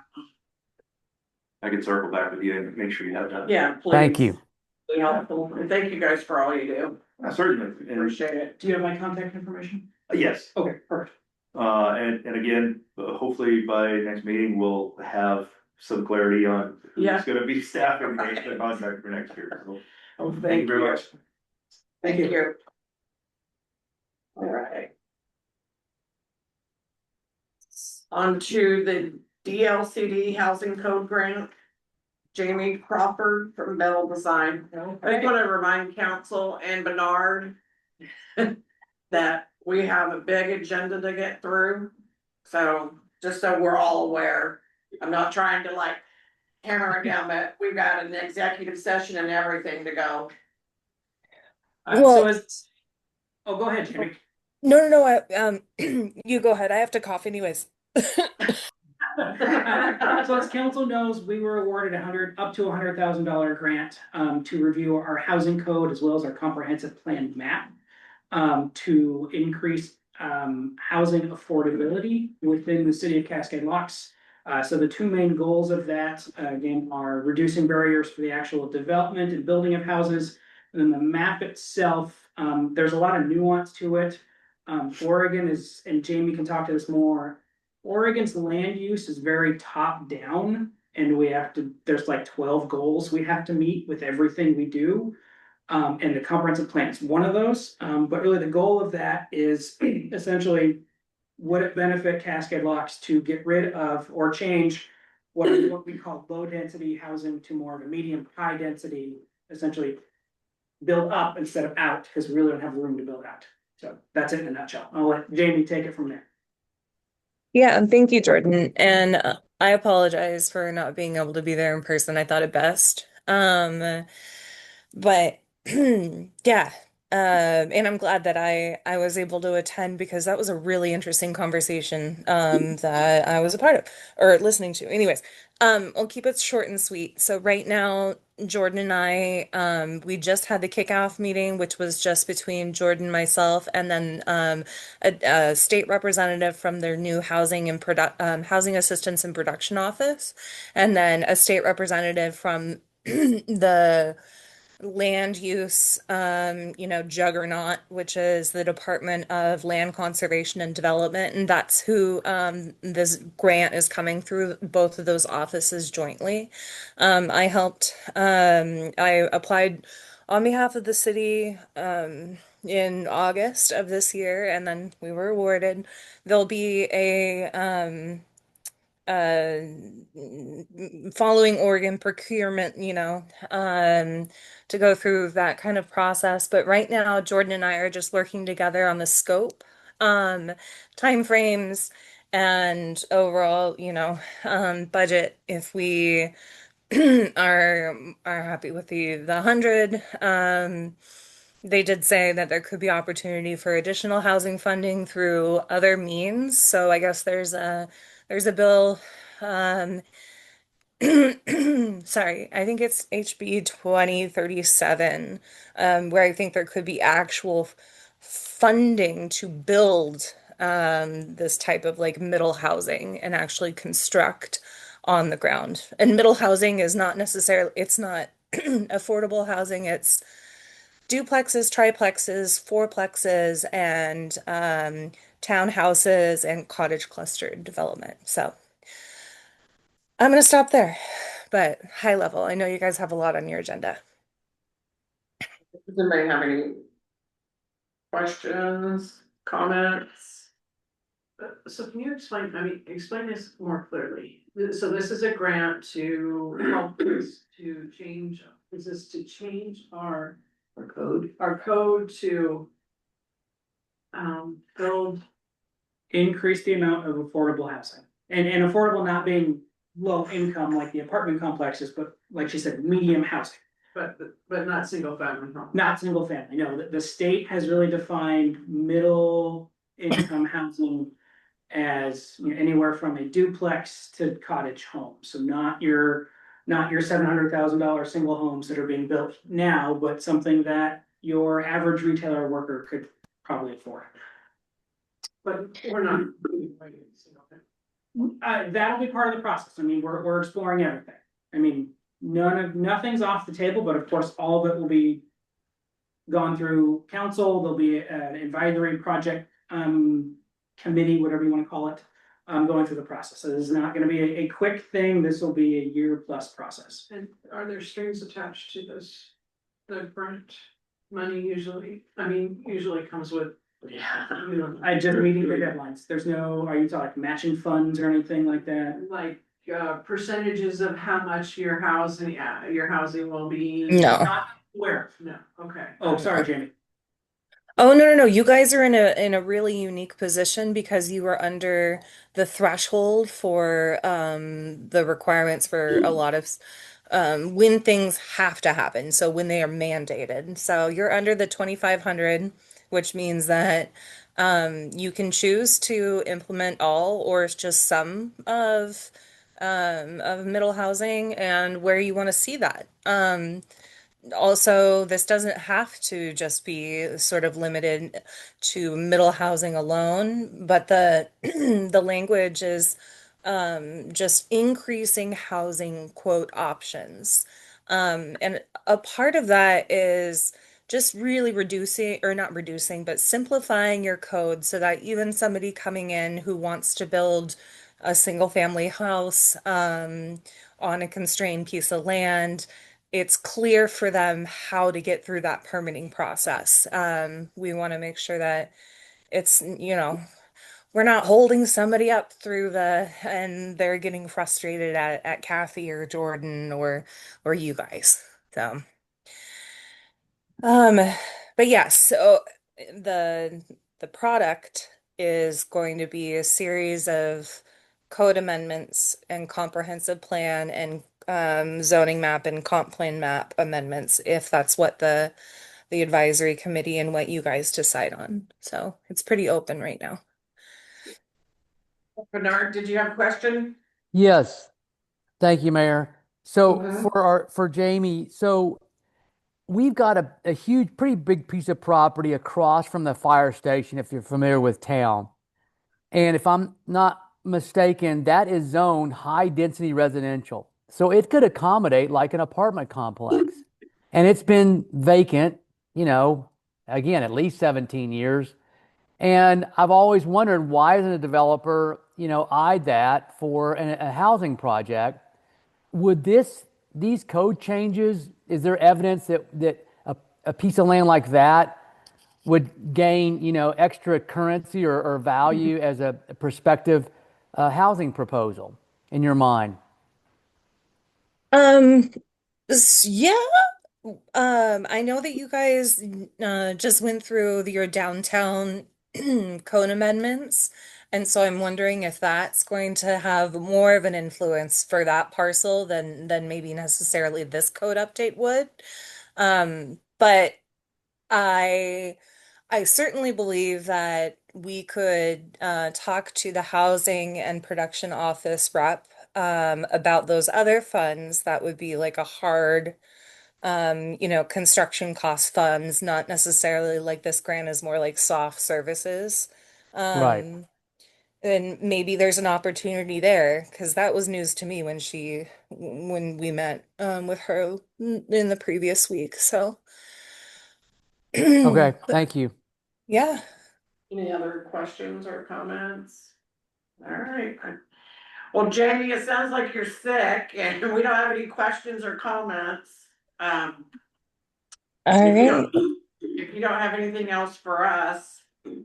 I can circle back with you and make sure you have that. Yeah, please. Thank you. Really helpful. And thank you guys for all you do. Certainly. And, Appreciate it. Do you have my contact information? yes. Okay, perfect. And again, hopefully by next meeting, we'll have some clarity on who's going to be staffing the contract for next year. So, thank you very much. Thank you. All right. On to the DLCD Housing Code Grant. Jamie Crawford from Bell Design. I just want to remind council and Bernard that we have a big agenda to get through. So just so we're all aware, I'm not trying to like hammer it down, but we've got an executive session and everything to go. Go ahead, Jamie. No, you go ahead. I have to cough anyways. So as council knows, we were awarded up to $100,000 grant to review our housing code as well as our comprehensive plan map to increase housing affordability within the city of Cascade Locks. So the two main goals of that, again, are reducing barriers for the actual development and building of houses. And then the map itself, there's a lot of nuance to it. Oregon is, and Jamie can talk to this more, Oregon's land use is very top down, and there's like 12 goals we have to meet with everything we do. And the comprehensive plan is one of those. But really the goal of that is essentially, would it benefit Cascade Locks to get rid of or change what we call low density housing to more of a medium high density, essentially build up instead of out, because we really don't have room to build out. So that's it in a nutshell. I'll let Jamie take it from there. Yeah, and thank you, Jordan. And I apologize for not being able to be there in person. I thought it best. But yeah, And I'm glad that I was able to attend because that was a really interesting conversation that I was a part of or listening to. Anyways, I'll keep it short and sweet. So right now, Jordan and I we just had the kickoff meeting, which was just between Jordan, myself, and then a state representative from their new housing assistance and production office, and then a state representative from the land use, juggernaut, which is the Department of Land Conservation and Development. And that's who this grant is coming through both of those offices jointly. I applied on behalf of the city in August of this year, and then we were awarded. There'll be a uh, following Oregon procurement, to go through that kind of process. But right now, Jordan and I are just working together on the scope, um, timeframes, and overall, budget. If we are happy with the 100, they did say that there could be opportunity for additional housing funding through other means. So I guess there's a bill, um, sorry, I think it's HB 2037, where I think there could be actual funding to build this type of like middle housing and actually construct on the ground. And middle housing is not necessarily, it's not affordable housing, it's duplexes, triplexes, fourplexes, and townhouses and cottage clustered development. So I'm going to stop there, but high level, I know you guys have a lot on your agenda. Does anybody have any questions, comments? So can you explain, explain this more clearly? So this is a grant to help us to change, is this to change our code to build, Increase the amount of affordable housing. And affordable not being low income like the apartment complexes, but like she said, medium housing, but not single family home. not single family. No, the state has really defined middle income housing as anywhere from a duplex to cottage home. So not your $700,000 single homes that are being built now, but something that your average retailer worker could probably afford. But we're not. That'll be part of the process. I mean, we're exploring everything. I mean, nothing's off the table, but of course, all of it will be gone through council. There'll be an advisory project committee, whatever you want to call it, going through the process. So this is not going to be a quick thing. This will be a year plus process. And are there strings attached to this? The grant money usually, usually comes with. Yeah, I just meeting the deadlines. There's no, are you talking like matching funds or anything like that? Like percentages of how much your housing will be? No. Not where? No, okay. Oh, sorry, Jamie. Oh, no. You guys are in a really unique position because you are under the threshold for the requirements for a lot of when things have to happen. So when they are mandated. So you're under the 2,500, which means that you can choose to implement all or just some of middle housing and where you want to see that. Also, this doesn't have to just be sort of limited to middle housing alone, but the the language is just increasing housing quote options. And a part of that is just really reducing, or not reducing, but simplifying your code so that even somebody coming in who wants to build a single family house on a constrained piece of land, it's clear for them how to get through that permitting process. We want to make sure that it's, we're not holding somebody up through and they're getting frustrated at Kathy or Jordan or you guys. So, um, but yes, so the product is going to be a series of code amendments and comprehensive plan and zoning map and comp plan map amendments, if that's what the the advisory committee and what you guys decide on. So it's pretty open right now. Bernard, did you have a question? Yes, thank you, Mayor. So Mhm. for Jamie, so we've got a huge, pretty big piece of property across from the fire station, if you're familiar with town. And if I'm not mistaken, that is zoned high density residential. So it could accommodate like an apartment complex. And it's been vacant, again, at least 17 years. And I've always wondered, why isn't a developer, eyed that for a housing project? Would these code changes, is there evidence that a piece of land like that would gain, extra currency or value as a prospective housing proposal in your mind? Um, yeah. I know that you guys just went through your downtown code amendments, and so I'm wondering if that's going to have more of an influence for that parcel than maybe necessarily this code update would. But I I certainly believe that we could talk to the housing and production office rep about those other funds that would be like a hard construction cost funds, not necessarily like this grant is more like soft services. Right. Um, and maybe there's an opportunity there because that was news to me when we met with her in the previous week. So, Okay. but Thank you. yeah. Any other questions or comments? All right. Well, Jamie, it sounds like you're sick and we don't have any questions or comments. Um, All if you right. don't, if you don't have anything else for us, we'll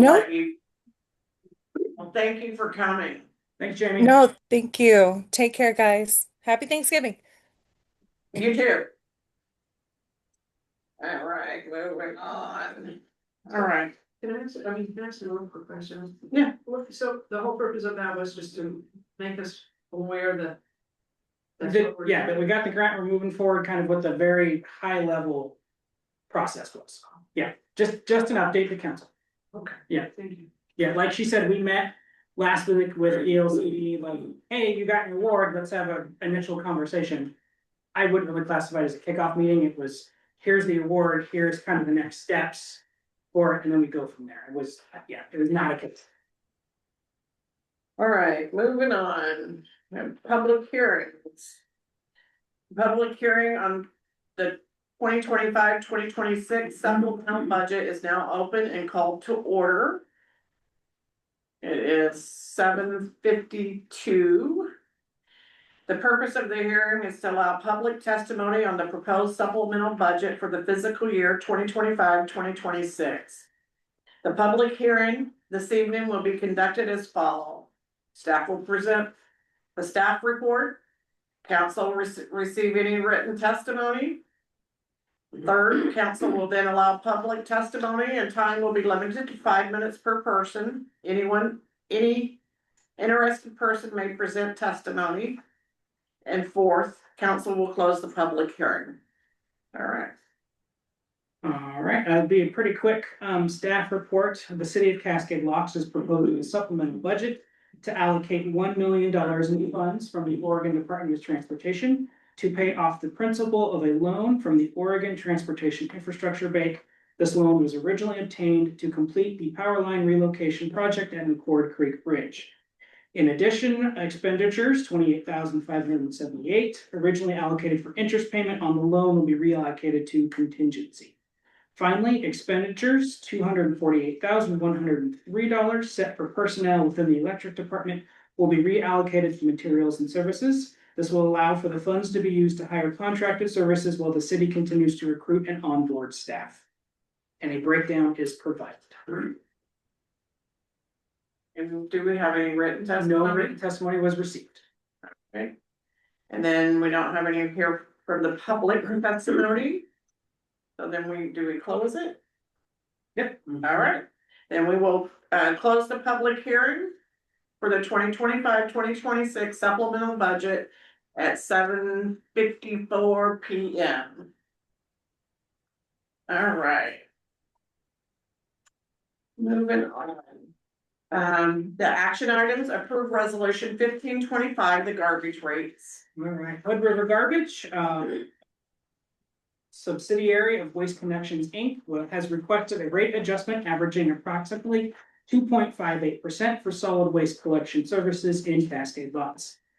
No, let you. Well, thank you for coming. Thanks, Jamie. no, thank you. Take care, guys. Happy Thanksgiving. You too. All right, moving on. All right. Can I ask one quick question? Yeah. So the whole purpose of that was just to make us aware that. That's what we're Yeah, that we doing. got the grant, we're moving forward kind of what the very high level process was. Yeah, just an update to council. Okay. Yeah. Thank you. Yeah, like she said, we met last week with ELCD, like, hey, you got your award, let's have an initial conversation. I wouldn't really classify it as a kickoff meeting, it was, here's the award, here's kind of the next steps for it, and then we go from there. It was not a kick. All right, moving on. Public hearings. Public hearing on the 2025-2026 supplemental budget is now open and called to order. It is 7:52. The purpose of the hearing is to allow public testimony on the proposed supplemental budget for the fiscal year 2025-2026. The public hearing this evening will be conducted as follows. Staff will present the staff report. Council will receive any written testimony. Third, council will then allow public testimony and time will be limited to 5 minutes per person. Any interested person may present testimony. And fourth, council will close the public hearing. All right. All right, that'll be a pretty quick staff report. The city of Cascade Locks is proposing a supplemental budget to allocate $1 million in funds from the Oregon Department of Transportation to pay off the principal of a loan from the Oregon Transportation Infrastructure Bank. This loan was originally obtained to complete the power line relocation project at McCord Creek Bridge. In addition, expenditures, $28,578, originally allocated for interest payment on the loan, will be reallocated to contingency. Finally, expenditures, $248,103 set for personnel within the electric department will be reallocated to materials and services. This will allow for the funds to be used to hire contracted services while the city continues to recruit and onboard staff. And a breakdown is provided. And do we have any written testimony? No written testimony was received. Okay. And then we don't have any here from the public testimony. So then do we close it? Yep. All right, then we will close the public hearing for the 2025-2026 supplemental budget at 7:54 p.m. All right. Moving on. The action items, approve resolution 1525, the garbage rates. All right, Hood River Garbage, subsidiary of Waste Connections, Inc. Has requested a rate adjustment averaging approximately 2.58% for solid waste collection services in Cascade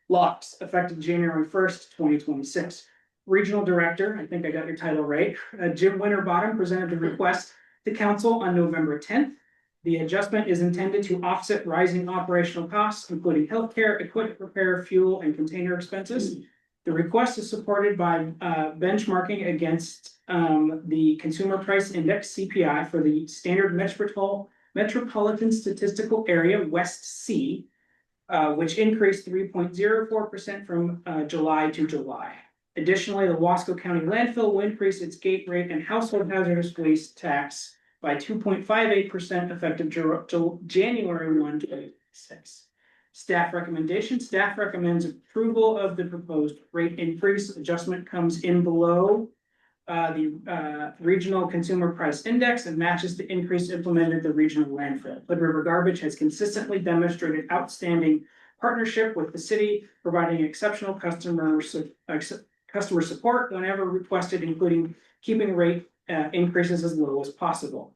Locks, effective January 1st, 2026. Regional Director, I think I got your title right, Jim Winterbottom presented the request to council on November 10th. The adjustment is intended to offset rising operational costs, including healthcare, equipment repair, fuel, and container expenses. The request is supported by benchmarking against the Consumer Price Index (CPI) for the standard metropolitan statistical area West C, which increased 3.04% from July to July. Additionally, the Wasco County landfill will increase its gate rate and household hazardous waste tax by 2.58% effective January 1, 2026. Staff recommendation, staff recommends approval of the proposed rate increase. Adjustment comes in below the regional consumer price index and matches the increase implemented at the regional landfill. Hood River Garbage has consistently demonstrated outstanding partnership with the city, providing exceptional customer support whenever requested, including keeping rate increases as low as possible.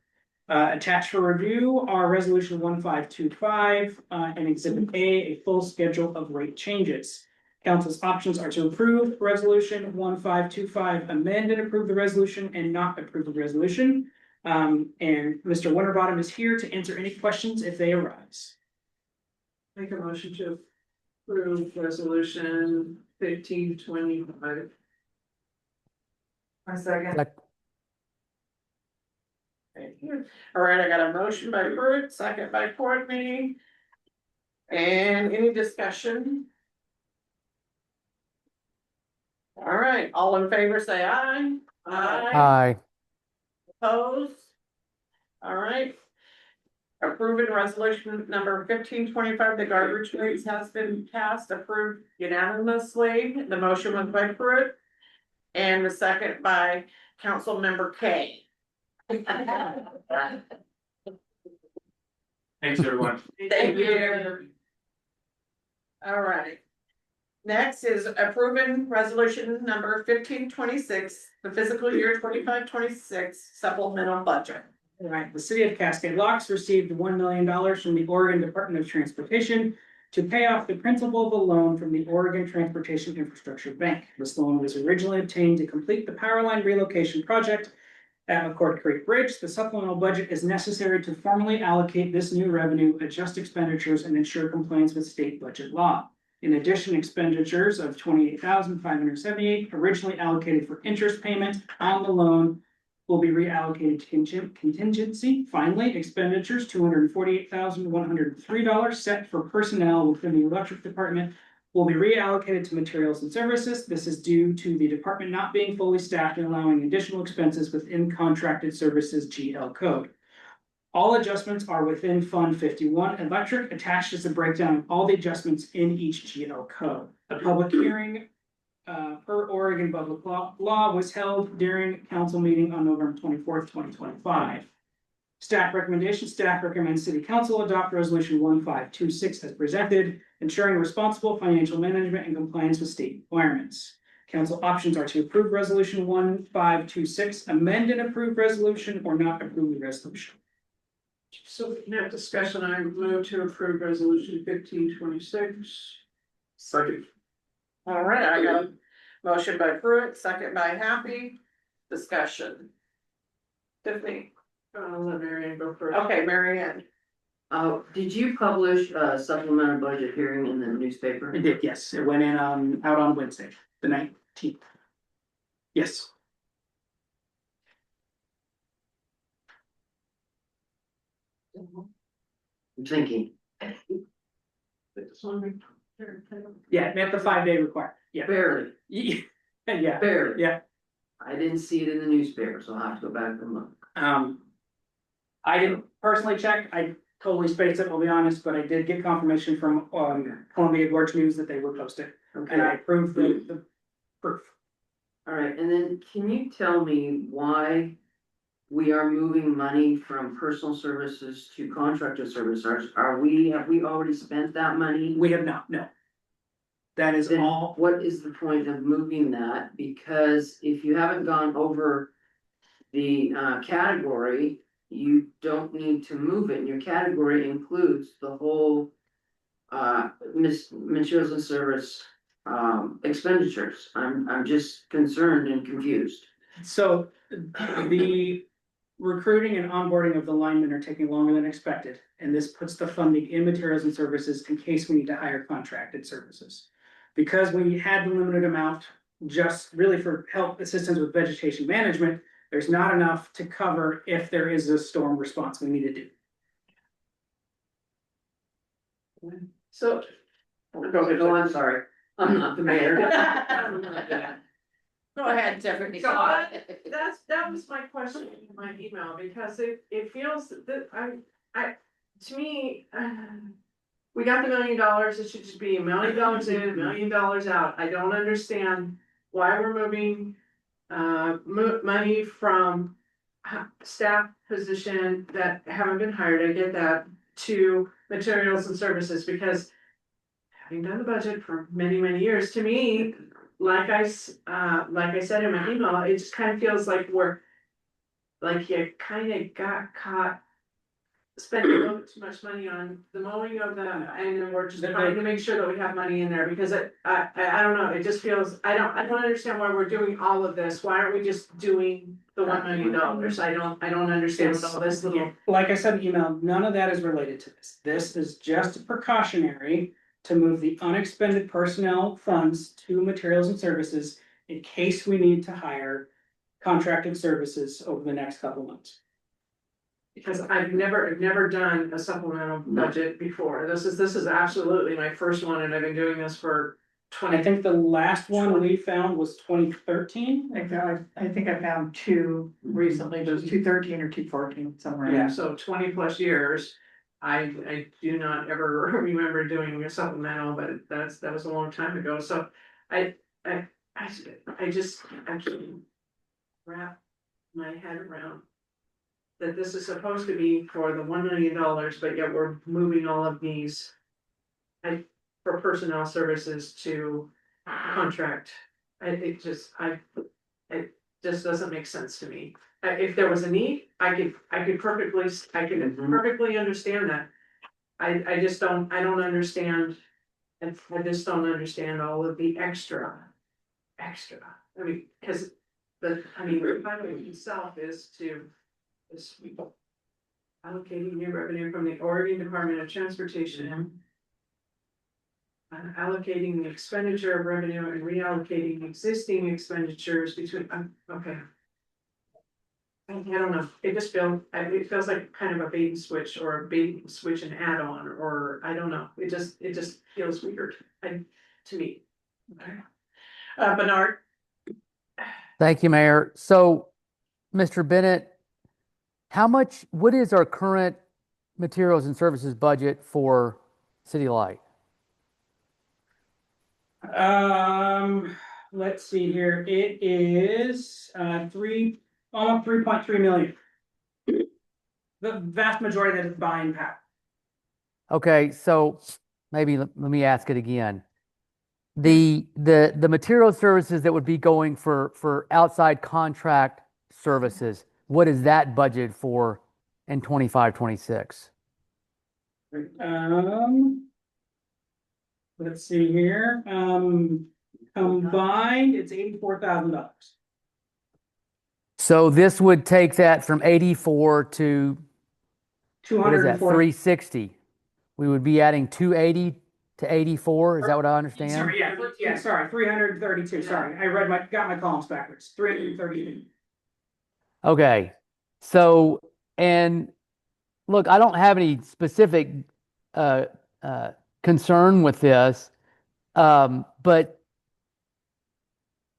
Attached for review are resolution 1525 and exhibit A full schedule of rate changes. Council's options are to approve resolution 1525, amend and approve the resolution, and not approve the resolution. And Mr. Winterbottom is here to answer any questions if they arise. Make a motion to approve resolution 1525. A second. Thank you. All right, I got a motion by Pruitt, second by Courtney. And any discussion? All right, all in favor, say aye. Aye. Opposed? All right. Approving resolution number 1525, the garbage rates has been passed, approved unanimously. The motion was by Pruitt. And the second by Council Member K. Thanks, everyone. Thank you. All right. Next is approving resolution number 1526, the fiscal year 25-26 supplemental budget. All right, the city of Cascade Locks received $1 million from the Oregon Department of Transportation to pay off the principal of a loan from the Oregon Transportation Infrastructure Bank. This loan was originally obtained to complete the power line relocation project at McCord Creek Bridge. The supplemental budget is necessary to formally allocate this new revenue, adjust expenditures, and ensure compliance with state budget law. In addition, expenditures of $28,578 originally allocated for interest payment on the loan will be reallocated to contingency. Finally, expenditures $248,103 set for personnel within the electric department will be reallocated to materials and services. This is due to the department not being fully staffed and allowing additional expenses within contracted services GL code. All adjustments are within Fund 51 Electric. Attached is a breakdown of all the adjustments in each GL code. A public hearing per Oregon public law was held during council meeting on November 24th, 2025. Staff recommendation, staff recommends city council adopt resolution 1526 as presented, ensuring responsible financial management and compliance with state requirements. Council options are to approve resolution 1526, amend and approve resolution, or not approve the resolution. So in that discussion, I move to approve resolution 1526. Second. All right, I got a motion by Pruitt, second by Happy. Discussion. Tiffany. I'll let Mary Ann go first. Okay, Mary Ann. Did you publish a supplemental budget hearing in the newspaper? It did, yes. It went in out on Wednesday, the 19th. Yes. I'm thinking, Yeah, they have the 5-day requirement. Yeah. barely, Yeah, barely. yeah. I didn't see it in the newspaper, so I'll have to go back and look. I didn't personally check. I totally spaced it, I'll be honest, but I did get confirmation from Columbia Gorge News that they would post it. And I Okay, approved the proof. all right, and then can you tell me why we are moving money from personal services to contracted services. Have we already spent that money? We have not, no. That is Then all, what is the point of moving that? Because if you haven't gone over the category, you don't need to move it. And your category includes the whole materials and service expenditures. I'm just concerned and confused. so the recruiting and onboarding of the linemen are taking longer than expected. And this puts the funding in materials and services in case we need to hire contracted services. Because we had the limited amount just really for help assistance with vegetation management, there's not enough to cover if there is a storm response we need to do. So. No, I'm sorry. I'm not the mayor. Go ahead, Tiffany. So that was my question in my email, because it feels that to me, we got the $1 million, it should just be $1 million in, $1 million out. I don't understand why we're moving money from staff position that haven't been hired, I get that, to materials and services, because having done the budget for many, many years, to me, like I said in my email, it just kind of feels like you kind of got caught spending a little bit too much money on the mowing of the, and then we're just trying to make sure that we have money in there, because I don't know, it just feels, I don't understand why we're doing all of this. Why aren't we just doing the $1 million? I don't understand what all this little. Like I said in the email, none of that is related to this. This is just precautionary to move the unexpended personnel funds to materials and services in case we need to hire contracted services over the next couple months. Because I've never done a supplemental budget before. This is absolutely my first one, and I've been doing this for 20. I think the last one we found was 2013. I think I found two recently, those 213 or 214 somewhere. Yeah. So 20 plus years. I do not ever remember doing a supplemental, but that was a long time ago. So I just can't wrap my head around that this is supposed to be for the $1 million, but yet we're moving all of these for personnel services to contract. It just doesn't make sense to me. If there was a need, I could perfectly understand that. I just don't understand. And I just don't understand all of the extra. I mean, because the requirement itself is allocating new revenue from the Oregon Department of Transportation. Allocating the expenditure of revenue and reallocating existing expenditures between, okay. I don't know, it feels like kind of a bait and switch, or a bait and switch and add-on, or I don't know, it just feels weird, to me. Okay. Bernard? Thank you, Mayor. So, Mr. Bennett, what is our current materials and services budget for City Light? Let's see here. It is almost 3.3 million. The vast majority of that is buying power. Okay, so maybe let me ask it again. The material services that would be going for outside contract services, what is that budget for in 25-26? Let's see here. Combined, it's $84,000. So this would take that from 84 to, what is that, 240. 360? We would be adding 280 to 84, is that what I understand? Sorry, sorry, 332, sorry. Got my columns backwards, 332. Okay, so, and look, I don't have any specific concern with this, but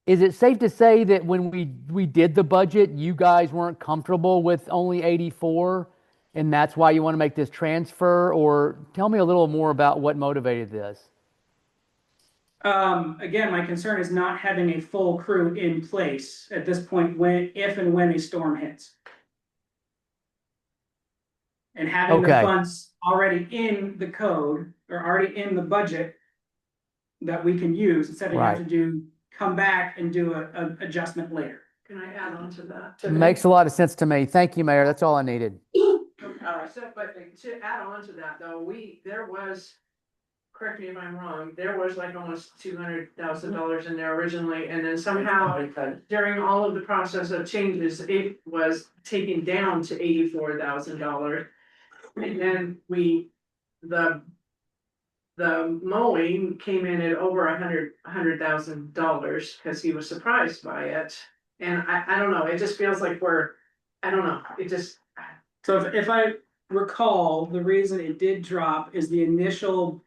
is it safe to say that when we did the budget, you guys weren't comfortable with only 84, and that's why you want to make this transfer? Or tell me a little more about what motivated this. Again, my concern is not having a full crew in place at this point if and when a storm hits. And having the Okay. funds already in the code or already in the budget that we can use instead of having to come back and do a adjustment later. Can I add on to that? Makes a lot of sense to me. Thank you, Mayor. That's all I needed. So, but to add on to that though, there was, correct me if I'm wrong, there was like almost $200,000 in there originally, and then somehow during all of the process of changes, it was taken down to $84,000. And then the mowing came in at over $100,000 because he was surprised by it. And I don't know, it just feels like I don't know, it just. So if I recall, the reason it did drop is the initial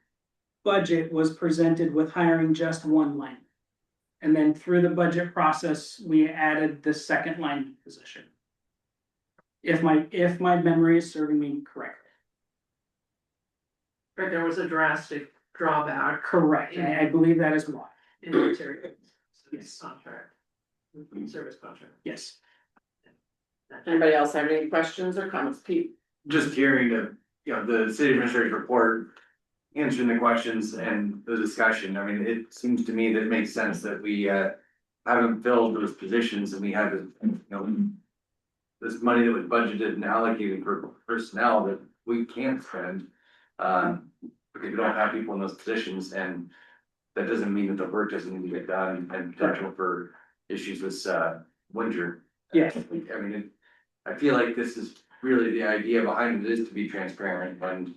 budget was presented with hiring just one line. And then through the budget process, we added the second line position. If my memory is serving me correctly. But there was a drastic drawback Correct, and I believe that is why. in the material Yes. contract, service contract. Yes. Anybody else have any questions or comments? Pete? Just hearing the city administrator's report, answering the questions and the discussion, I mean, it seems to me that it makes sense that we haven't filled those positions and we have this money that was budgeted and allocated for personnel that we can't spend. Because we don't have people in those positions, and that doesn't mean that the work doesn't need to get done and potential for issues with winter. Yes. I mean, I feel like this is really the idea behind it is to be transparent and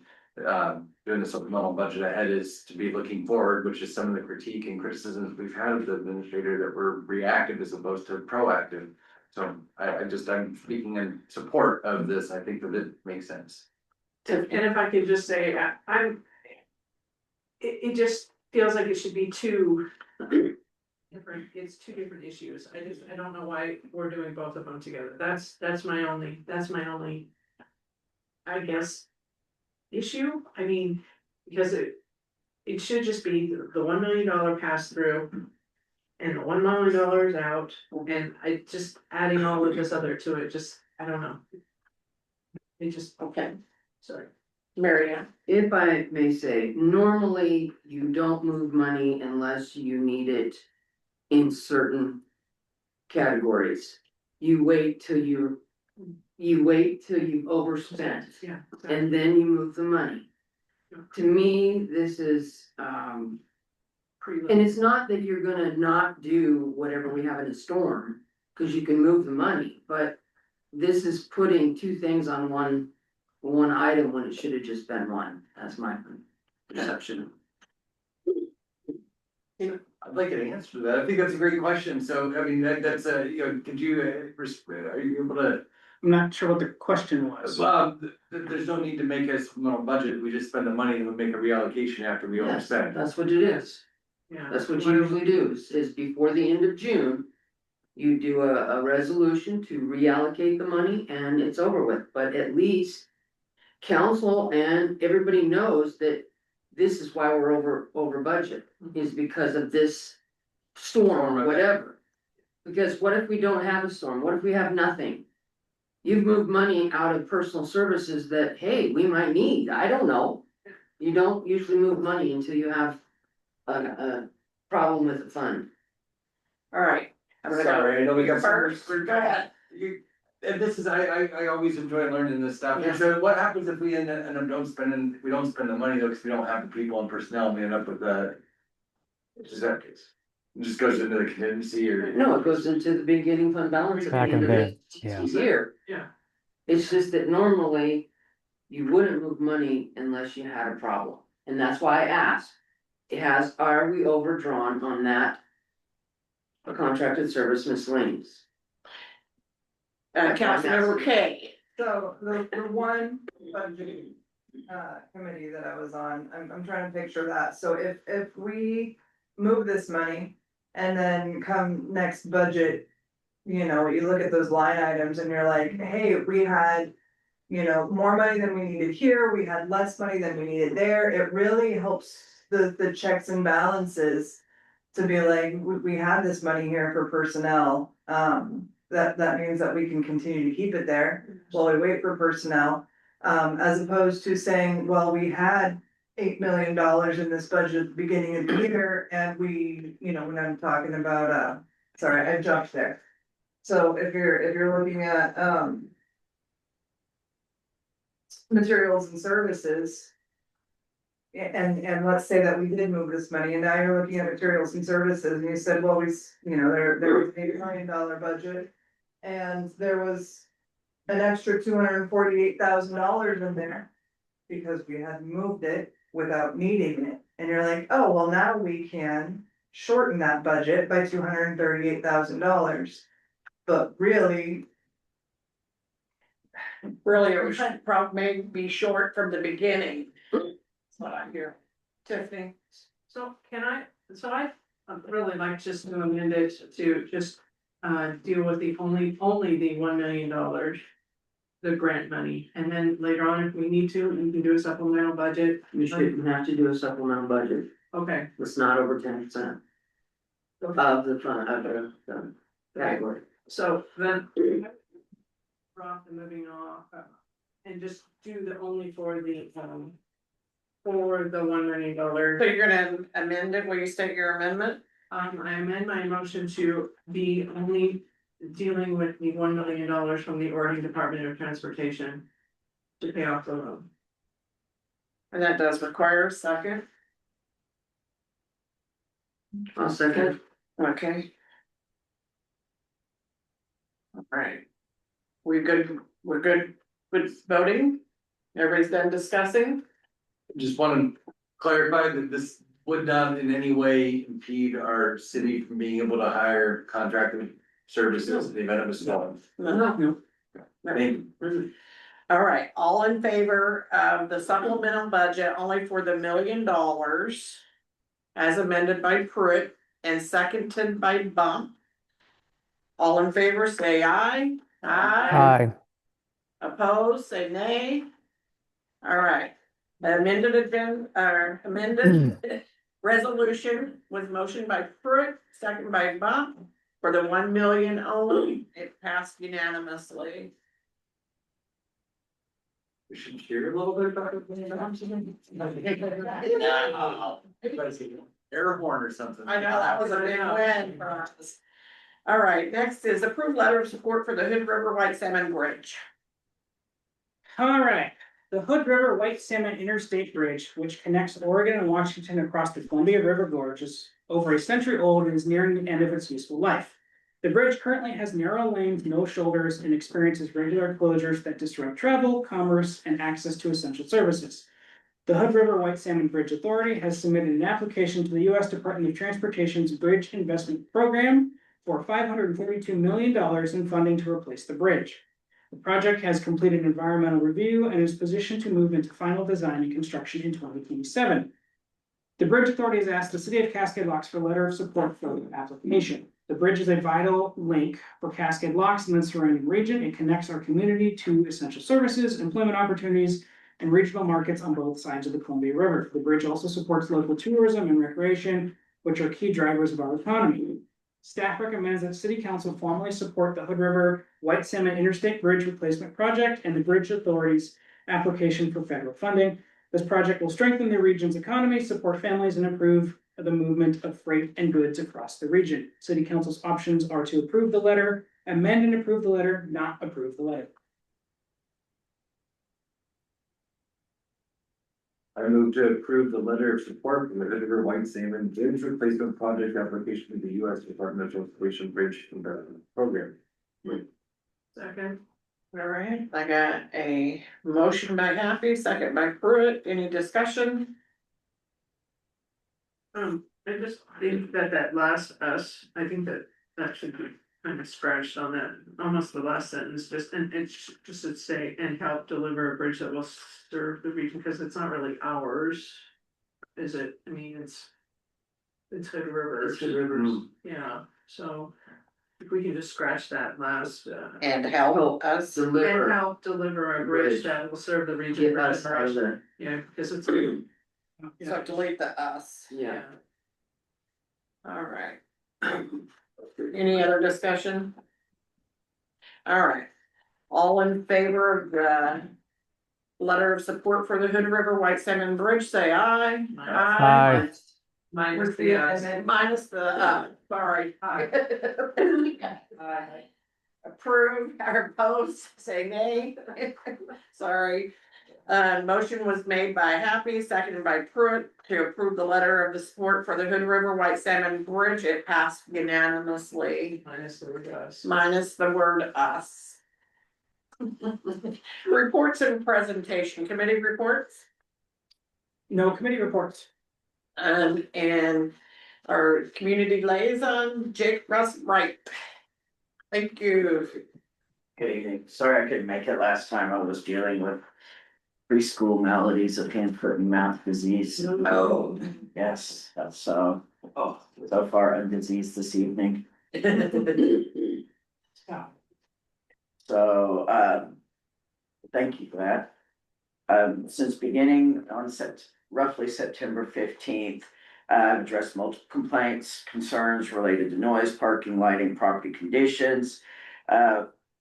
doing the supplemental budget ahead is to be looking forward, which is some of the critique and criticisms we've had of the administrator that we're reactive as opposed to proactive. So I'm speaking in support of this. I think that it makes sense. And if I could just say, it just feels like it should be two different issues. I don't know why we're doing both of them together. That's my only, I guess, issue. I mean, because it should just be the $1 million pass through and the $1 million out, and I just adding all of this other to it, just, I don't know. It just, Okay, sorry. Mary Ann? If I may say, normally you don't move money unless you need it in certain categories. You wait till you've overspent Yeah. and then you move the money. To me, this is, and it's not that you're gonna not do whatever we have in a storm, cause you can move the money, but this is putting two things on one item when it should have just been one. That's my perception. I'd like an answer to that. I think that's a great question. So, I mean, that's could you, are you able to? I'm not sure what the question was. Well, there's no need to make a supplemental budget. We just spend the money and we make a reallocation after we Yes, overspend. that's what it is. Yeah. That's what you usually do, is before the end of June, you do a resolution to reallocate the money and it's over with, but at least council and everybody knows that this is why we're over budget, is because of this storm or whatever. Because what if we don't have a storm? What if we have nothing? You've moved money out of personal services that, hey, we might need, I don't know. You don't usually move money until you have a problem with the fund. All right. Sorry, I know we got First, go ahead. And this is, I always enjoy learning this stuff. And so what happens if we end up we don't spend the money though, because we don't have the people and personnel, and we end up with is that case? It just goes into the contingency or? No, it goes into the beginning fund balance at the Back end in of bed, the yeah. year. Yeah. It's just that normally you wouldn't move money unless you had a problem. And that's why I asked, are we overdrawn on that contracted service miscellaneous? Councilmember K. So the one budget committee that I was on, I'm trying to picture that. So if we move this money and then come next budget, you look at those line items and you're like, hey, we had, more money than we needed here, we had less money than we needed there. It really helps the checks and balances to be like, we have this money here for personnel. That means that we can continue to keep it there while we wait for personnel. As opposed to saying, well, we had $8 million in this budget at the beginning of the year, and we, when I'm talking about, sorry, I jumped there. So if you're looking at, materials and services. And let's say that we did move this money, and now you're looking at materials and services, and you said, well, there was an $8 million budget. And there was an extra $248,000 in there. Because we had moved it without needing it, and you're like, oh, well, now we can shorten that budget by $238,000. But really, Really, it should probably be short from the beginning. That's what I hear. Tiffany? So I really like just to amend it to just, deal with the only the $1 million. The grant money, and then later on, if we need to, we can do a supplemental budget. You shouldn't have to do a supplemental budget, Okay, it's not over 10% of the fund, of the category. so then. Off and moving off, and just do the only for the $1 million. So you're gonna amend it, will you state your amendment? I amend my motion to be only dealing with the $1 million from the Oregon Department of Transportation to pay off the loan. And that does require a second, I'll second. okay? All right. We're good with voting? Everybody's done discussing? Just want to clarify that this would not in any way impede our city from being able to hire contracted services in the event of a storm. No. Thank you. All right, all in favor of the supplemental budget only for the $1 million as amended by Pruitt and seconded by Bump. All in favor, say aye. Aye. Opposed, say nay. All right, amended resolution was motioned by Pruitt, second by Bump for the 1 million only. It passed unanimously. We should hear a little bit about it. Air horn or something. I know, that was a big win for us. All right, next is approved letter of support for the Hood River White Salmon Bridge. All right, the Hood River White Salmon Interstate Bridge, which connects Oregon and Washington across the Columbia River Gorge, is over a century old and is nearing the end of its useful life. The bridge currently has narrow lanes, no shoulders, and experiences regular closures that disrupt travel, commerce, and access to essential services. The Hood River White Salmon Bridge Authority has submitted an application to the U.S. Department of Transportation's Bridge Investment Program for $542 million in funding to replace the bridge. The project has completed environmental review and is positioned to move into final design and construction in 2027. The Bridge Authority has asked the City of Cascade Locks for a letter of support for the application. The bridge is a vital link for Cascade Locks and the surrounding region. It connects our community to essential services, employment opportunities, and regional markets on both sides of the Columbia River. The bridge also supports local tourism and recreation, which are key drivers of our economy. Staff recommends that City Council formally support the Hood River White Salmon Interstate Bridge Replacement Project and the Bridge Authority's application for federal funding. This project will strengthen the region's economy, support families, and improve the movement of freight and goods across the region. City Council's options are to approve the letter, amend and approve the letter, not approve the letter. I move to approve the letter of support for the Hood River White Salmon Bridge Replacement Project application to the U.S. Department of Transportation Bridge Investment Program. Second. All right, I got a motion by Happy, second by Pruitt. Any discussion? I just think that last I think that should be kind of scratched on that, almost the last sentence, just, and it's just to say, and help deliver a bridge that will serve the region, because it's not really ours. Is it? I mean, it's Hood River. It's Hood Rivers. Yeah, so if we can just scratch that last, And help us. and Deliver, help deliver a bridge Bridge. that will serve the region. get for us out of generation. there. Yeah, because it's, So delete the us. Yeah. All right. Any other discussion? All right. All in favor of the letter of support for the Hood River White Salmon Bridge, say aye. Aye. Minus the, Minus the, sorry. Approve or opposed, say nay. Sorry. Motion was made by Happy, seconded by Pruitt to approve the letter of the support for the Hood River White Salmon Bridge. It passed unanimously, minus the word us. minus the word us. Reports and presentation, committee reports, No committee reports. and our community liaison, Jake Russ Wright. Thank you. Good evening. Sorry I couldn't make it last time. I was dealing with preschool maladies of hand, foot and mouth disease. Oh. Yes, that's so far undiseased this evening. So, thank you for that. Since beginning on roughly September 15th, I've addressed multiple complaints, concerns related to noise, parking, lighting, property conditions.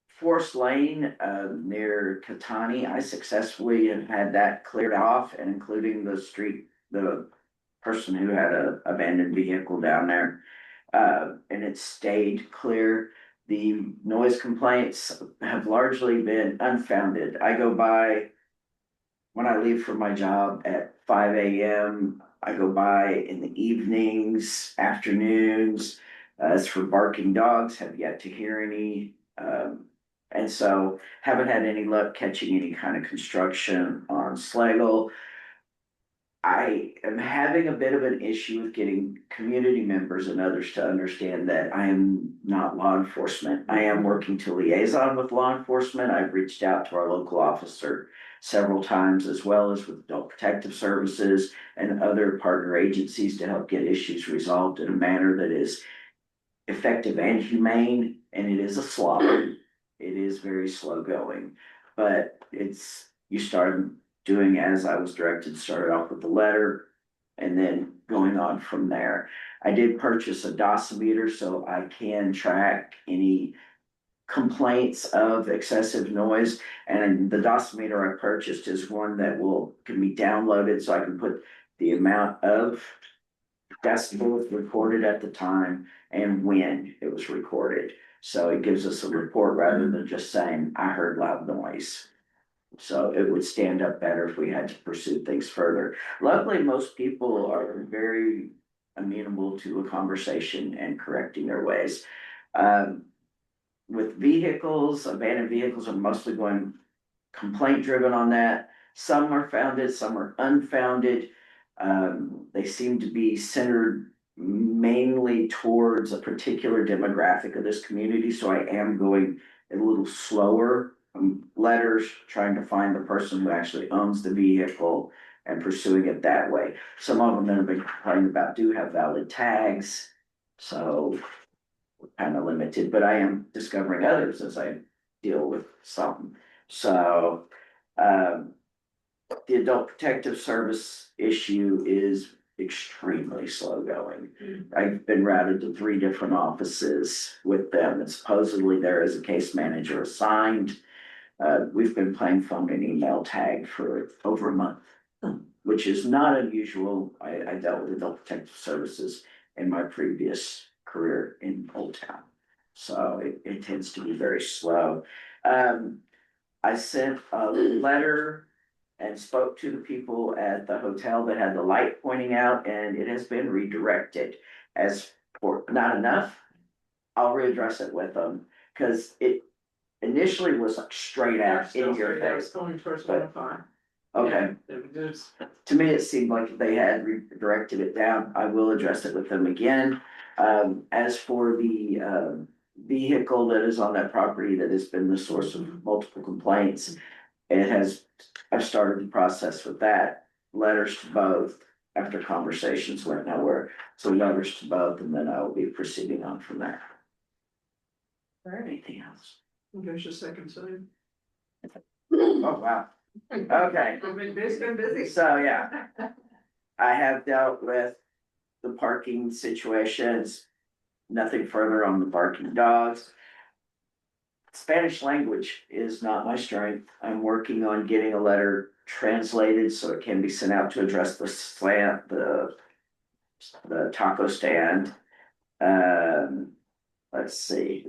Forest Lane, near Catani, I successfully have had that cleared off, and including the person who had a abandoned vehicle down there. And it stayed clear. The noise complaints have largely been unfounded. I go by when I leave for my job at 5 a.m. I go by in the evenings, afternoons. As for barking dogs, have yet to hear any. And so haven't had any luck catching any kind of construction on Slagle. I am having a bit of an issue with getting community members and others to understand that I am not law enforcement. I am working to liaison with law enforcement. I've reached out to our local officer several times, as well as with Adult Protective Services and other partner agencies to help get issues resolved in a manner that is effective and humane. And it is a slog. It is very slow going, but you started doing as I was directed, started off with the letter and then going on from there. I did purchase a dosimeter so I can track any complaints of excessive noise. And the dosimeter I purchased is one that can be downloaded so I can put the amount of decibels recorded at the time and when it was recorded. So it gives us a report rather than just saying, I heard loud noise. So it would stand up better if we had to pursue things further. Luckily, most people are very amenable to a conversation and correcting their ways. With vehicles, abandoned vehicles are mostly going complaint driven on that. Some are founded, some are unfounded. They seem to be centered mainly towards a particular demographic of this community. So I am going a little slower. Letters trying to find the person who actually owns the vehicle and pursuing it that way. Some of them that have been complaining about do have valid tags, so we're kind of limited, but I am discovering others as I deal with some. So the Adult Protective Service issue is extremely slow going. I've been routed to 3 different offices with them, and supposedly there is a case manager assigned. We've been playing phone and email tag for over a month, which is not unusual. I dealt with Adult Protective Services in my previous career in Old Town. So it tends to be very slow. I sent a letter and spoke to the people at the hotel that had the light pointing out, and it has been redirected. As for not enough, I'll readdress it with them, because it initially was like straight out in your face. Going towards But- 105. Okay, to me, it seemed like they had redirected it down. I will address it with them again. As for the vehicle that is on that property that has been the source of multiple complaints, I've started the process with that. Letters to both after conversations went nowhere. So letters to both, and then I will be proceeding on from there. Or anything else? There's your second sign. Oh, wow. Okay. It's been busy. So, yeah, I have dealt with the parking situations, nothing further on the barking dogs. Spanish language is not my strength. I'm working on getting a letter translated so it can be sent out to address the taco stand. Let's see.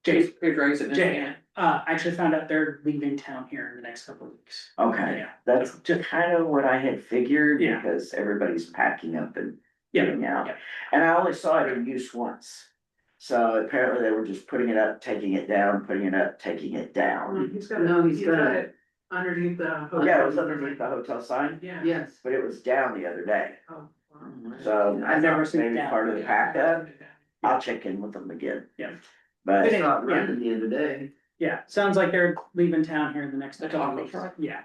Jason, Jason. Jan, I actually found out they're leaving town here in the next couple of weeks. Okay, Yeah. that's just kind of what I had figured Yeah. because everybody's packing up and Yeah, getting out. yeah. And I only saw it in use once. So apparently they were just putting it up, taking it down, putting it up, taking it down. He's got No, it, he's got it underneath the. Yeah, it was underneath the hotel sign, Yeah. Yes. but it was down the other day. Oh, wow. So I've never seen it maybe down. part of the Yeah. pack up. I'll check in with them again. Yeah. But It's not running the other day. Yeah, sounds like they're leaving town here in the next The couple of taco weeks. truck? Yeah,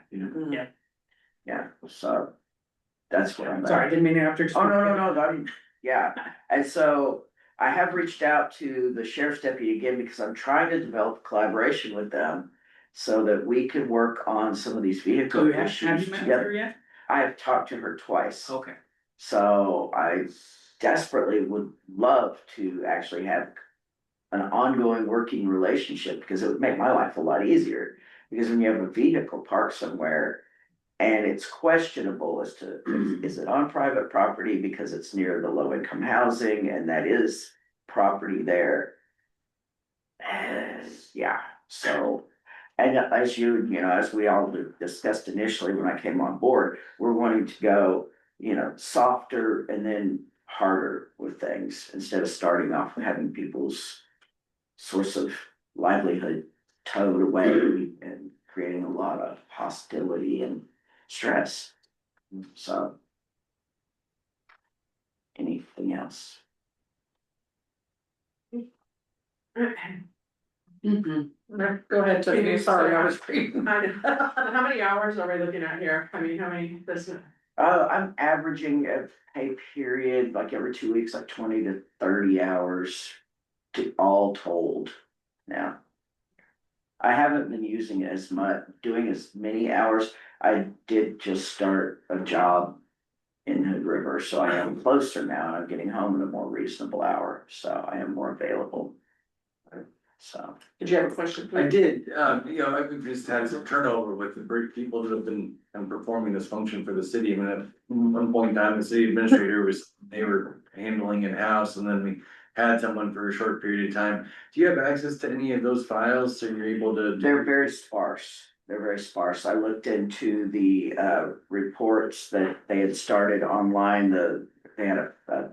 yeah, so that's where I'm at. sorry, I didn't mean to interrupt. Oh, no, not even, yeah, and so I have reached out to the sheriff's deputy again because I'm trying to develop collaboration with them. So that we can work on some of these vehicle So have issues you met with her together. yet? I have talked to her twice. Okay. So I desperately would love to actually have an ongoing working relationship because it would make my life a lot easier. Because when you have a vehicle parked somewhere and it's questionable as to, is it on private property because it's near the low income housing and that is property there. Yeah, so, and as as we all discussed initially when I came on board, we're wanting to go, softer and then harder with things instead of starting off with having people's source of livelihood towed away and creating a lot of hostility and stress. So, anything else? Go ahead, Tiffany, sorry, I was reading. How many hours are we looking at here? I mean, how many, this, I'm averaging a pay period, like every 2 weeks, like 20 to 30 hours, all told now. I haven't been using it as much, doing as many hours. I did just start a job in Hood River, so I am closer now, and I'm getting home at a more reasonable hour, so I am more available. So, did you have a question? I did, we've just had some turnover with the people that have been performing this function for the city. I mean, at one point in time, the city administrator they were handling in-house, and then we had someone for a short period of time. Do you have access to any of those files, so you're able to? they're very sparse. They're very sparse. I looked into the reports that they had started online. They had a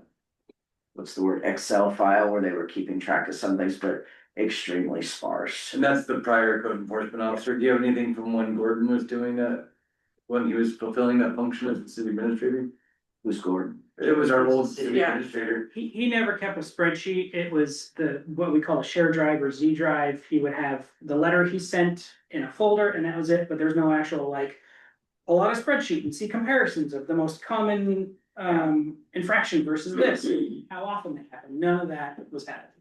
what's the word, Excel file where they were keeping track of some things, but extremely sparse. And that's the prior code enforcement officer. Do you have anything from when Gordon was doing that? When he was fulfilling that function as the city administrator? Who's Gordon? It was our old city Yeah. administrator. He never kept a spreadsheet. It was what we call a share drive or Z drive. He would have the letter he sent in a folder and that was it, but there's no actual a lot of spreadsheet and see comparisons of the most common infraction versus this, how often they happen. None of that was happening.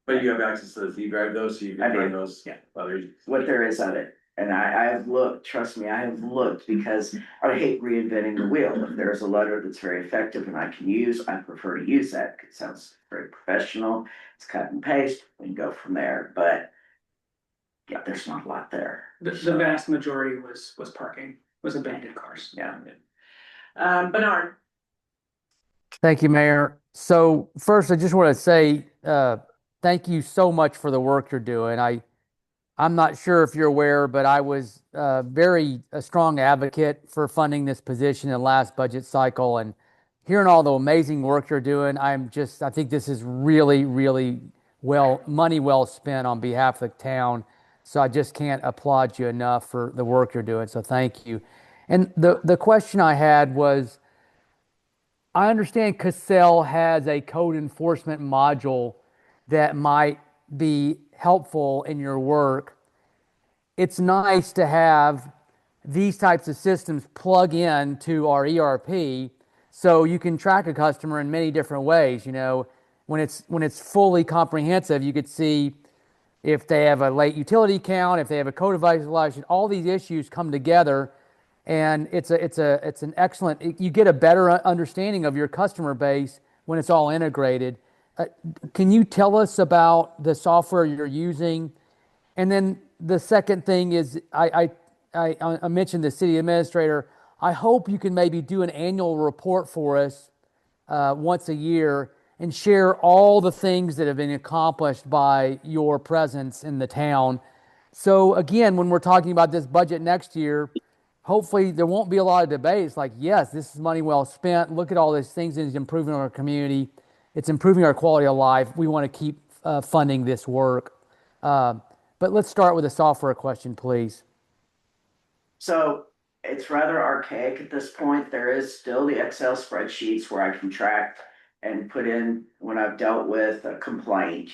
But you have access to the Z drive though, so you I can do. find those Yeah. others. What there is of it. And I have looked, trust me, I have looked because I hate reinventing the wheel. If there's a letter that's very effective and I can use, I prefer to use that. It sounds very professional. It's cut and paste, we can go from there, but yeah, there's not a lot there. The So, vast majority was parking, was abandoned cars. Yeah. Bernard, Thank you, Mayor. So first, I just want to say, thank you so much for the work you're doing. I'm not sure if you're aware, but I was a strong advocate for funding this position in the last budget cycle, and hearing all the amazing work you're doing, I think this is really, really money well spent on behalf of the town. So I just can't applaud you enough for the work you're doing. So thank you. And the question I had was, I understand Cassell has a code enforcement module that might be helpful in your work. It's nice to have these types of systems plug in to our ERP so you can track a customer in many different ways. When it's fully comprehensive, you could see if they have a late utility count, if they have a code violation, all these issues come together, and it's an excellent. You get a better understanding of your customer base when it's all integrated. can you tell us about the software you're using? And then the second thing is, I mentioned the city administrator. I hope you can maybe do an annual report for us once a year and share all the things that have been accomplished by your presence in the town. So again, when we're talking about this budget next year, hopefully there won't be a lot of debate. It's like, yes, this is money well spent. Look at all these things that is improving our community. It's improving our quality of life. We want to keep funding this work. But let's start with a software question, please. So it's rather archaic at this point. There is still the Excel spreadsheets where I can track and put in when I've dealt with a complaint.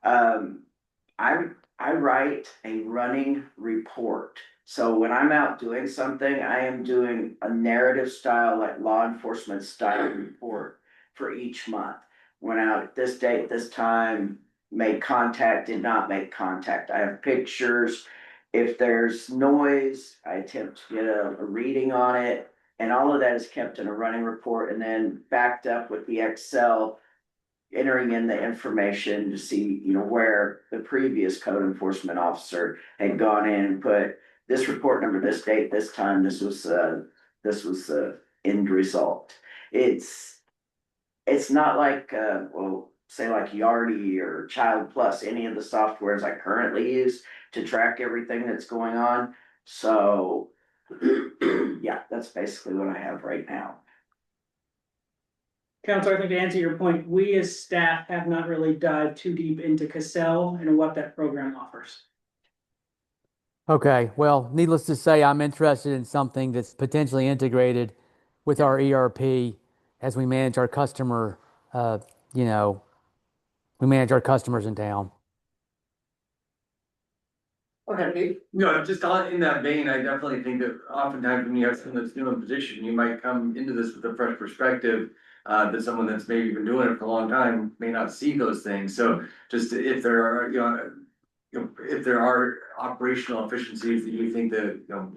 I write a running report. So when I'm out doing something, I am doing a narrative style, like law enforcement style report for each month. Went out at this date, this time, made contact, did not make contact. I have pictures. If there's noise, I attempt to get a reading on it. And all of that is kept in a running report and then backed up with the Excel, entering in the information to see, where the previous code enforcement officer had gone in and put this report number, this date, this time, this was the end result. It's not like, say like Yardi or Child Plus, any of the softwares I currently use to track everything that's going on. So yeah, that's basically what I have right now. Counselor, I think to answer your point, we as staff have not really dived too deep into Cassell and what that program offers. Okay, well, needless to say, I'm interested in something that's potentially integrated with our ERP as we manage our customer, we manage our customers in town. Okay, No, just in that vein, I definitely think that oftentimes when you have someone that's new in position, you might come into this with a fresh perspective. That someone that's maybe been doing it for a long time may not see those things. So just if there are, if there are operational efficiencies that you think that,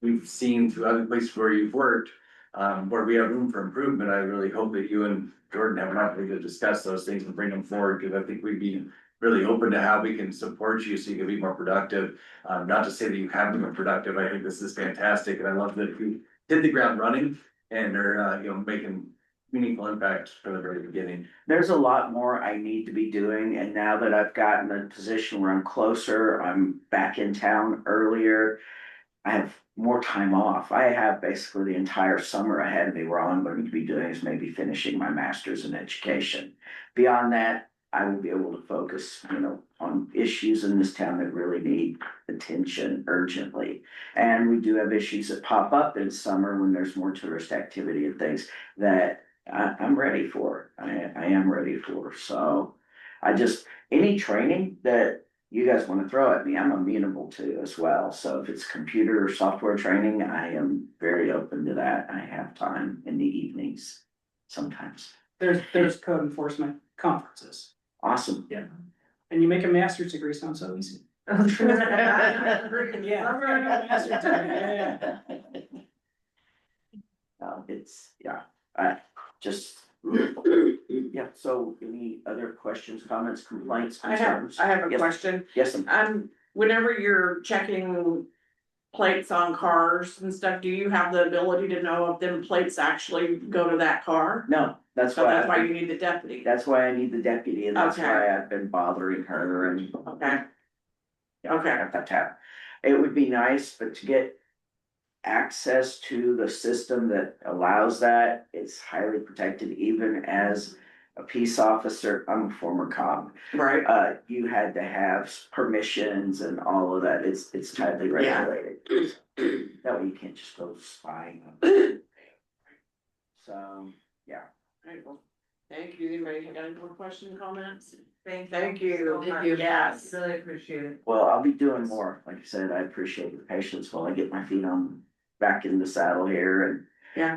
we've seen through other places where you've worked, where we have room for improvement, I really hope that you and Jordan have an opportunity to discuss those things and bring them forward, because I think we'd be really open to how we can support you so you can be more productive. Not to say that you haven't been productive. I think this is fantastic, and I love that you hit the ground running and are, making meaningful impact from the very beginning. There's a lot more I need to be doing, and now that I've gotten a position where I'm closer, I'm back in town earlier, I have more time off. I have basically the entire summer ahead of me where all I'm going to be doing is maybe finishing my master's in education. Beyond that, I will be able to focus, on issues in this town that really need attention urgently. And we do have issues that pop up in summer when there's more tourist activity and things that I'm ready for. I am ready for. So any training that you guys want to throw at me, I'm amenable to as well. So if it's computer or software training, I am very open to that. I have time in the evenings sometimes. There's code enforcement conferences. Awesome. Yeah. And you make a master's degree sound so easy. Yeah. Yeah, so any other questions, comments, complaints, I have concerns? a Yes. question. Yes, Whenever you're checking plates on cars and stuff, do you have the ability to know if them plates actually go to that car? no, that's So that's why why, you need the deputy. that's why I need the deputy, and that's Okay. why I've been bothering her and. Okay. Okay. It would be nice, but to get access to the system that allows that, it's highly protected, even as a peace officer. I'm a former cop. Right. You had to have permissions and all of that. It's tightly regulated. That way you can't just go spying. So, yeah. Alright, well, thank you. Anybody got any more questions, comments? Thank you. Thank you. Yes. Really appreciate it. Well, I'll be doing more. Like I said, I appreciate the patience while I get my feet back in the saddle here and.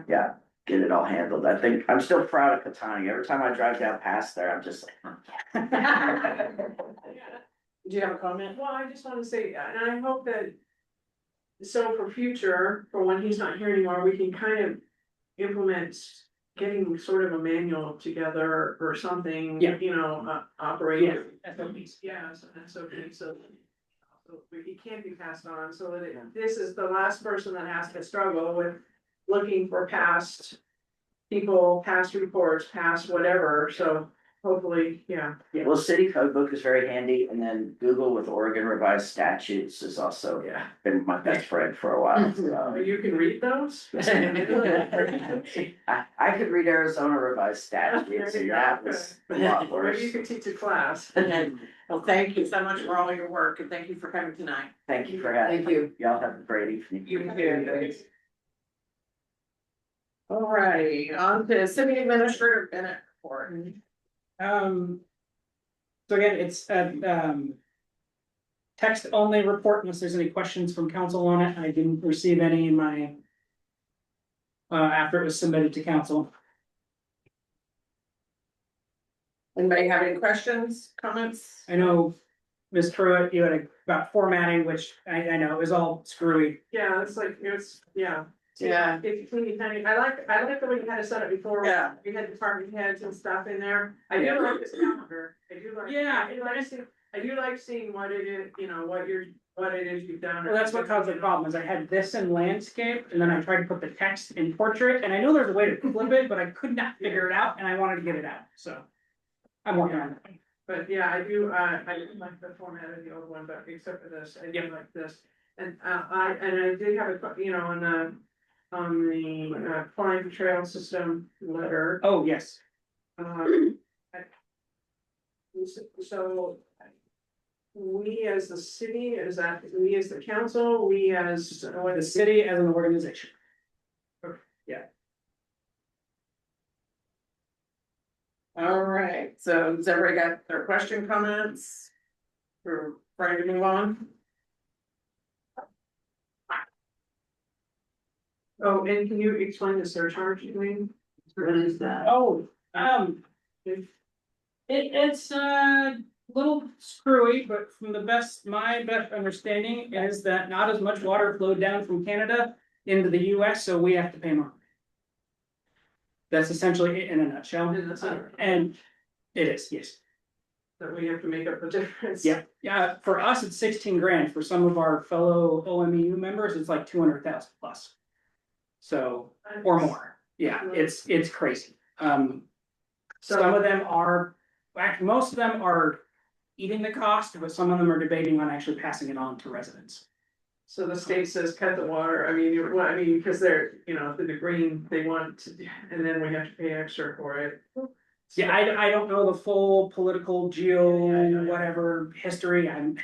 Yeah. Get it all handled. I think I'm still proud of Katani. Every time I drive down past there, I'm just like. Do you have a comment? Well, I just want to say, and I hope that, so for future, for when he's not here anymore, we can kind of implement getting sort of a manual together or something, Yeah. you know, operating. SOPs. Yeah, so it can't be passed on, so that this is the last person that has to struggle with looking for past people, past reports, past whatever, so hopefully, yeah. Well, city code book is very handy, and then Google with Oregon revised statutes has also Yeah. been my best friend for a while. so. You can read those? I could read Arizona revised statutes, and that was a lot Or worse. you could teach a class. Well, thank you so much for all your work and thank you for coming tonight. Thank you for having Thank me. you. Y'all have a great evening. You too. All right, on to city administrator Bennett report. So again, it's a text only report unless there's any questions from council on it. I didn't receive any in my after it was submitted to council. Anybody have any questions, comments? I know, Ms. Pruitt, you had about formatting, which I know is all screwy. Yeah, it's like, yeah. Yeah. If you can, I like the way you had it set up before. Yeah. You had department heads and stuff in there. I do like this calendar. I do like. Yeah. I do like seeing what it is, you know, what it is you've done. Well, that's what caused the problem, is I had this in landscape, and then I tried to put the text in portrait, and I know there's a way to flip it, but I could not figure it out, and I wanted to get it out, so. I'm working on it. But yeah, I do like the format of the old one, but except for this, I do like this. And I did have a, you know, on the flying trail system letter. Oh, yes. So we as the city, is that we as the council, we as The city as an organization. All right, so has everybody got their question, comments? We're ready to move on. Oh, and can you explain the surcharge, you mean? What is that? Oh, it's a little screwy, but from my best understanding is that not as much water flowed down from Canada into the US, so we have to pay more. That's essentially it in a nutshell, and it is, yes. That we have to make up the difference. Yeah, for us, it's 16 grand. For some of our fellow OMEU members, it's like 200,000 plus. So, or more. Yeah, it's crazy. Some of them are, actually, most of them are eating the cost, but some of them are debating on actually passing it on to residents. So the state says cut the water, because they're, you know, the green, they want to, and then we have to pay extra for it. Yeah, I don't know the full political Yeah. whatever history. And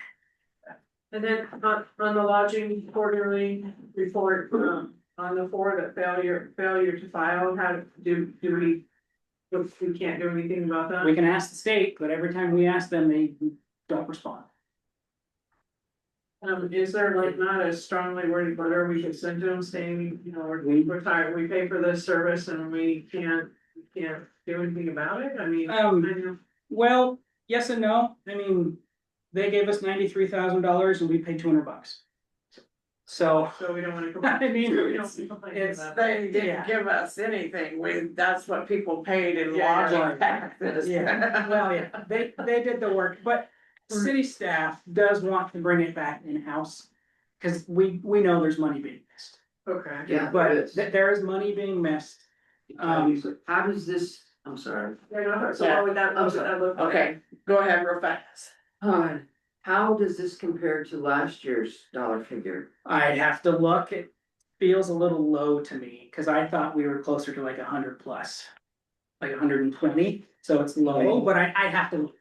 then on the lodging quarterly report, on the the failure to file, how do we? We can't do anything about that? We can ask the state, but every time we ask them, they don't respond. Is there like not a strongly worded letter we could send to them saying, you know, we're tired, we pay for this service and we can't do anything about it? I mean. I know. Well, yes and no. I mean, they gave us $93,000 and we paid $200. So, So we don't wanna complain. I mean, We don't complain it's- about They Yeah. didn't give us anything, that's what people paid in Yeah, lodging taxes. yeah, well, yeah, they did the work, but city staff does want to bring it back in-house. Cause we know there's money being missed, Okay. Yeah, but there is. there is money being missed. How does this, I'm sorry, So what would that look like? Okay, go ahead real fast. how does this compare to last year's dollar figure? I'd have to look, it feels a little low to me, cause I thought we were closer to like 100 plus. Like 120, so it's low, but I have to look.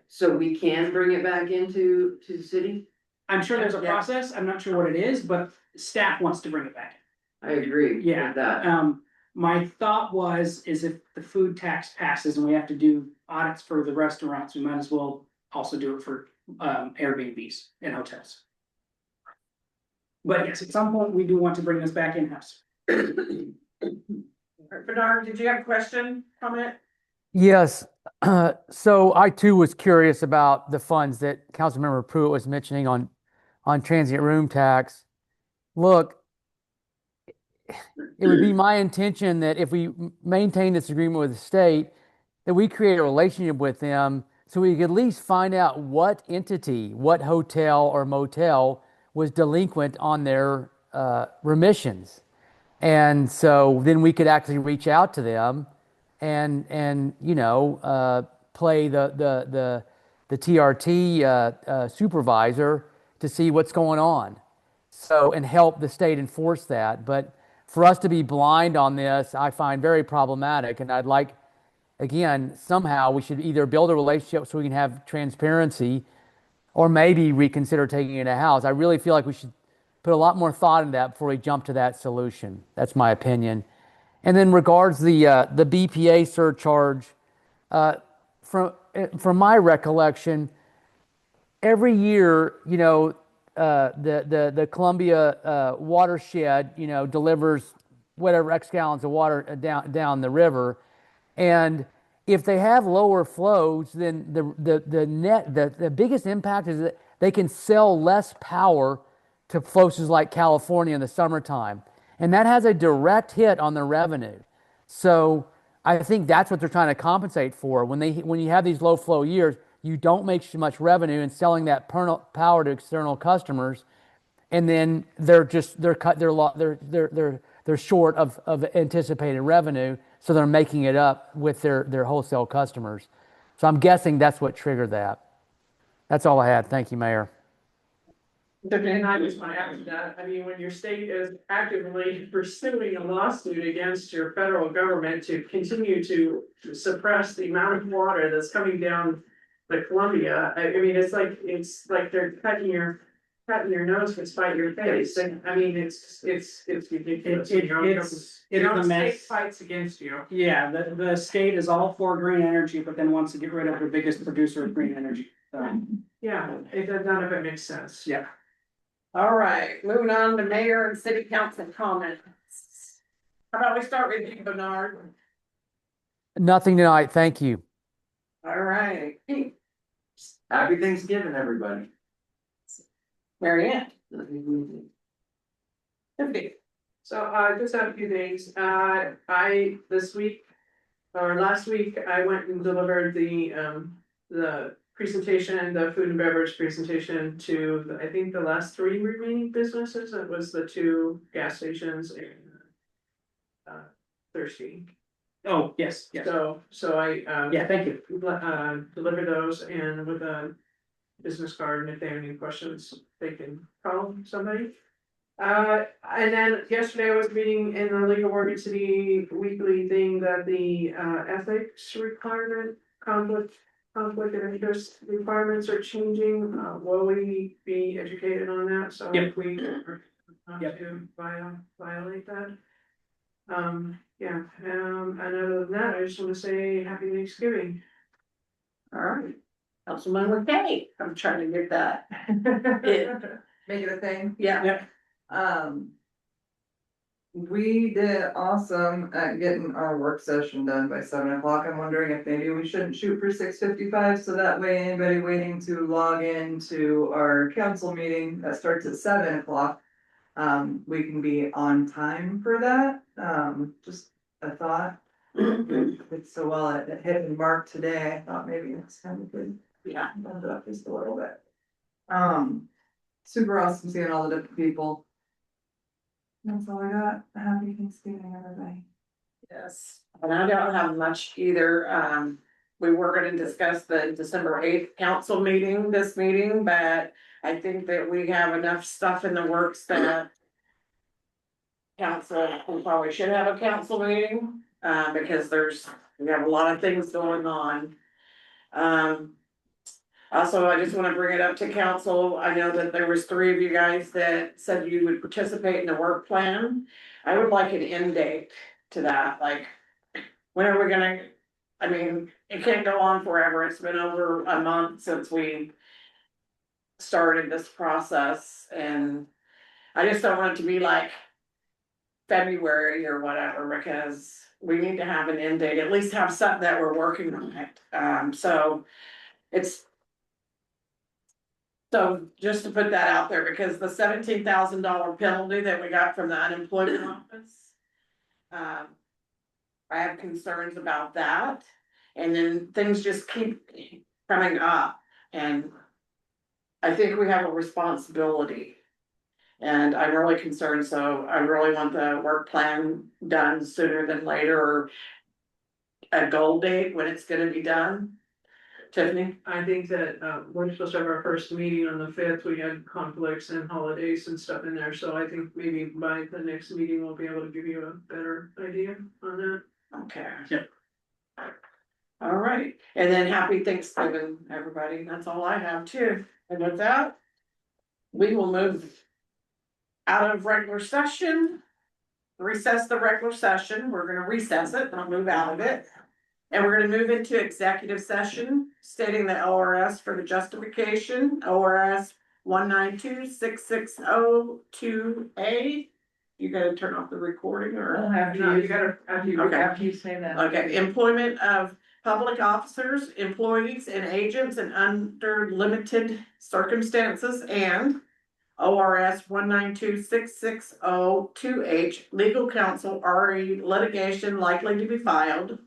So we can bring it back to the city? I'm sure there's a Yeah. process, I'm not sure what it is, but staff wants to bring it back. I agree Yeah. with that. My thought is if the food tax passes and we have to do audits for the restaurants, we might as well also do it for Airbnbs and hotels. But yes, at some point, we do want to bring this back in-house. Bernard, did you have a question, comment? Yes, so I too was curious about the funds that Councilmember Pruitt was mentioning on transient room tax. Look, it would be my intention that if we maintain this agreement with the state, that we create a relationship with them so we could at least find out what entity, what hotel or motel was delinquent on their remissions. And so then we could actually reach out to them and play the TRT supervisor to see what's going on. So, and help the state enforce that. But for us to be blind on this, I find very problematic. And I'd like, again, somehow we should either build a relationship so we can have transparency or maybe reconsider taking it in-house. I really feel like we should put a lot more thought into that before we jump to that solution. That's my opinion. And then regards the BPA surcharge, from my recollection, every year, the Columbia watershed, delivers whatever X gallons of water down the river, and if they have lower flows, then the biggest impact is that they can sell less power to places like California in the summertime, and that has a direct hit on their revenue. So I think that's what they're trying to compensate for. When you have these low flow years, you don't make so much revenue in selling that power to external customers, and then they're short of anticipated revenue, so they're making it up with their wholesale customers. So I'm guessing that's what triggered that. That's all I had. Thank you, Mayor. And I just want to add to that, I mean, when your state is actively pursuing a lawsuit against your federal government to continue to suppress the amount of water that's coming down the Columbia, I mean, it's like they're cutting your nose to spite your face, and I mean, it's ridiculous. Your state fights against you. Yeah, the state is all for green energy, but then wants to get rid of their biggest producer of green energy. So, Yeah, none of it makes sense. yeah. All right, moving on to mayor and city council comments. How about we start with you, Bernard? Nothing tonight. Thank you. All right, Happy Thanksgiving, everybody. Mary Ann. So I just have a few things. Last week, I went and delivered the presentation, the food and beverage presentation to, I think, the last 3 remaining businesses. It was the 2 gas stations and Thirsty. Oh, yes. So I Yeah, thank you. deliver those, and with a business card, and if they have any questions, they can call somebody. And then yesterday I was reading in the League of Oregon City weekly thing that the ethics requirement, conflict of interest requirements are changing. Will we be educated on that? So Yep. if we are not to violate that. And other than that, I just want to say happy Thanksgiving. All right, Councilmember Kay, I'm trying to get that. Make it a thing. Yeah. We did awesome at getting our work session done by 7 o'clock. I'm wondering if maybe we shouldn't shoot for 6:55, so that way anybody waiting to log in to our council meeting that starts at 7 o'clock. We can be on time for that, just a thought. It's so well it hit and marked today, I thought maybe it's kind of good. Yeah. Bump it up just a little bit. Super awesome seeing all the different people. That's all I got. Happy Thanksgiving, everybody. Yes, and I don't have much either. We were gonna discuss the December 8th council meeting, this meeting, but I think that we have enough stuff in the works that we probably should have a council meeting, because we have a lot of things going on. Also, I just wanna bring it up to council. I know that there was 3 of you guys that said you would participate in the work plan. I would like an end date to that, like, when are we gonna, I mean, it can't go on forever. It's been over a month since we started this process, and I just don't want it to be like February or whatever, because we need to have an end date, at least have something that we're working on it. So it's So just to put that out there, because the $17,000 penalty that we got from the unemployment office. I have concerns about that, and then things just keep coming up, and. I think we have a responsibility. And I'm really concerned, so I really want the work plan done sooner than later, or. A goal date when it's gonna be done. Tiffany? I think that, we're supposed to have our first meeting on the 5th, we had conflicts and holidays and stuff in there, so I think maybe by the next meeting, we'll be able to give you a better idea on that. Okay. Yep. All right, and then happy Thanksgiving, everybody, that's all I have too, and with that. We will move. Out of regular session. Recess the regular session, we're gonna recess it, don't move out of it. And we're gonna move into executive session, stating the ORS for the justification, ORS 1926602A. You gotta turn off the recording or? No, you gotta, Okay. after you say that. Okay, employment of public officers, employees and agents and under limited circumstances and. ORS 1926602H, legal counsel, RE litigation likely to be filed.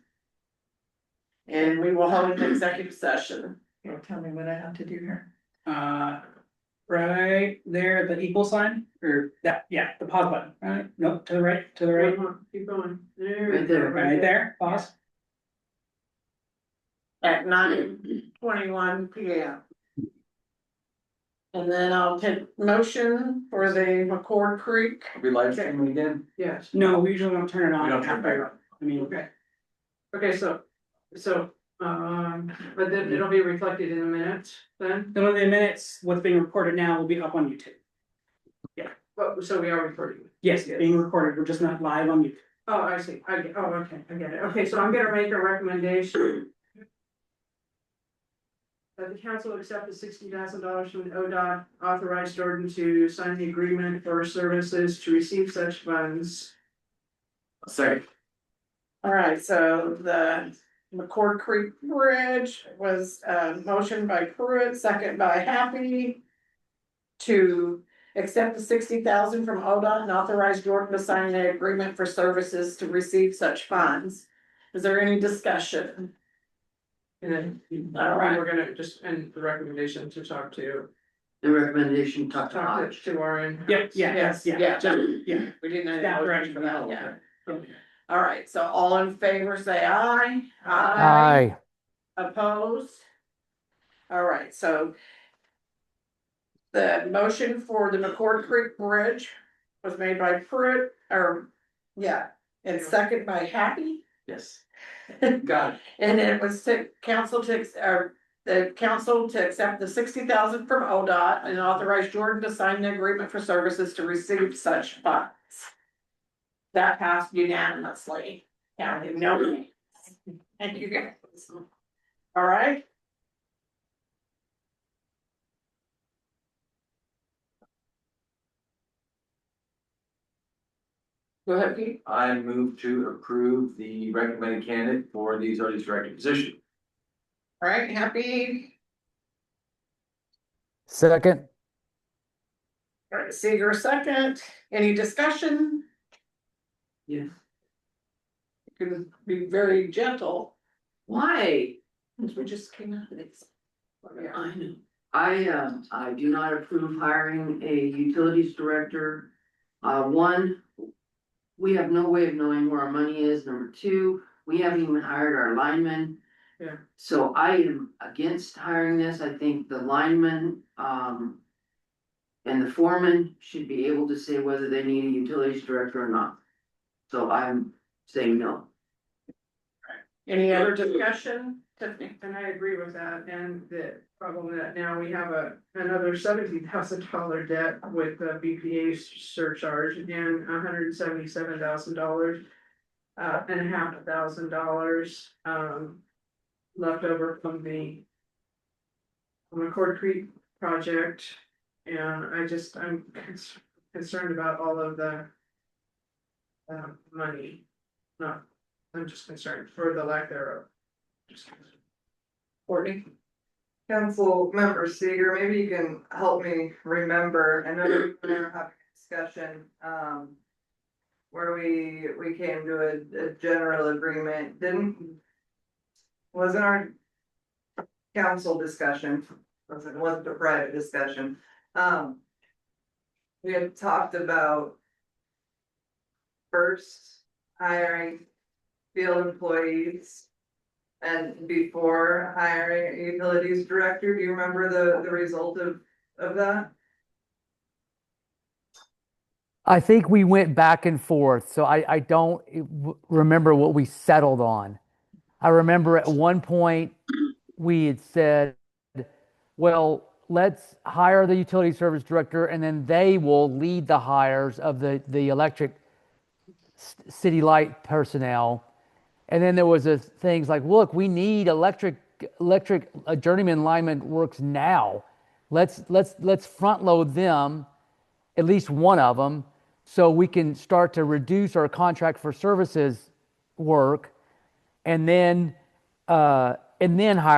And we will hold an executive session. Tell me what I have to do here. Right there, the equal sign, or that, yeah, the pause button, right? Nope, to the right, to the right, Keep going. There. Right there. right there, pause. At 9:21 PM. And then I'll take motion for the McCord Creek. Are we live streaming again? Yes. No, we usually don't turn it on. We don't turn it back on. I mean, Okay. Okay, so, but then it'll be reflected in the minutes then? some of the minutes, what's being recorded now will be up on YouTube. But, so we are recording. Yes, being recorded, we're just not live on YouTube. Oh, I see, okay, I get it, okay, so I'm gonna make a recommendation. That the council accept the $60,000 from the ODOT, authorize Jordan to sign the agreement for services to receive such funds. Second. All right, so the McCord Creek Bridge was motion by Pruitt, second by Happy. To accept the 60,000 from ODOT and authorize Jordan to sign the agreement for services to receive such funds. Is there any discussion? And then, All right. we're gonna just, and the recommendation to talk to, The recommendation, talk to talk Hodge. to our in. Yeah, Yes, yeah, yeah. yeah. We didn't have Staff any motion direction for for that, that. yeah. All right, so all in favor, say aye. Aye. Opposed? All right, so. The motion for the McCord Creek Bridge was made by Pruitt, and second by Happy. Yes. Got it. And it was the council to accept the 60,000 from ODOT and authorize Jordan to sign the agreement for services to receive such funds. That passed unanimously. County, no. Thank you guys. All right. Go ahead, Pete. I move to approve the recommended candidate for the utilities director position. All right, Happy. Second. All right, Seeger second. Any discussion? Yes. You can be very gentle, Why? since we just came out of this. I know. I do not approve hiring a utilities director. One, we have no way of knowing where our money is. Number two, we haven't even hired our linemen. Yeah. So I am against hiring this. I think the linemen, and the foreman should be able to say whether they need a utilities director or not. So I'm saying no. Any other discussion, Tiffany? And I agree with that, and the problem that now we have another $70,000 debt with the BPA surcharge and $177,000. And $500,000 left over from the McCord Creek project. And I'm concerned about all of the money. I'm just concerned for the lack thereof. Courtney? Council member Seeger, maybe you can help me remember, I know we were having a discussion, where we came to a general agreement, wasn't our council discussion, wasn't a private discussion, we had talked about first hiring field employees and before hiring a utilities director. Do you remember the result of that? I think we went back and forth, so I don't remember what we settled on. I remember at one point we had said, well, let's hire the utility service director and then they will lead the hires of the electric city light personnel. And then there was things like, look, we need electric journeyman lineman works now. Let's front load them, at least one of them, so we can start to reduce our contract for services work, and then hire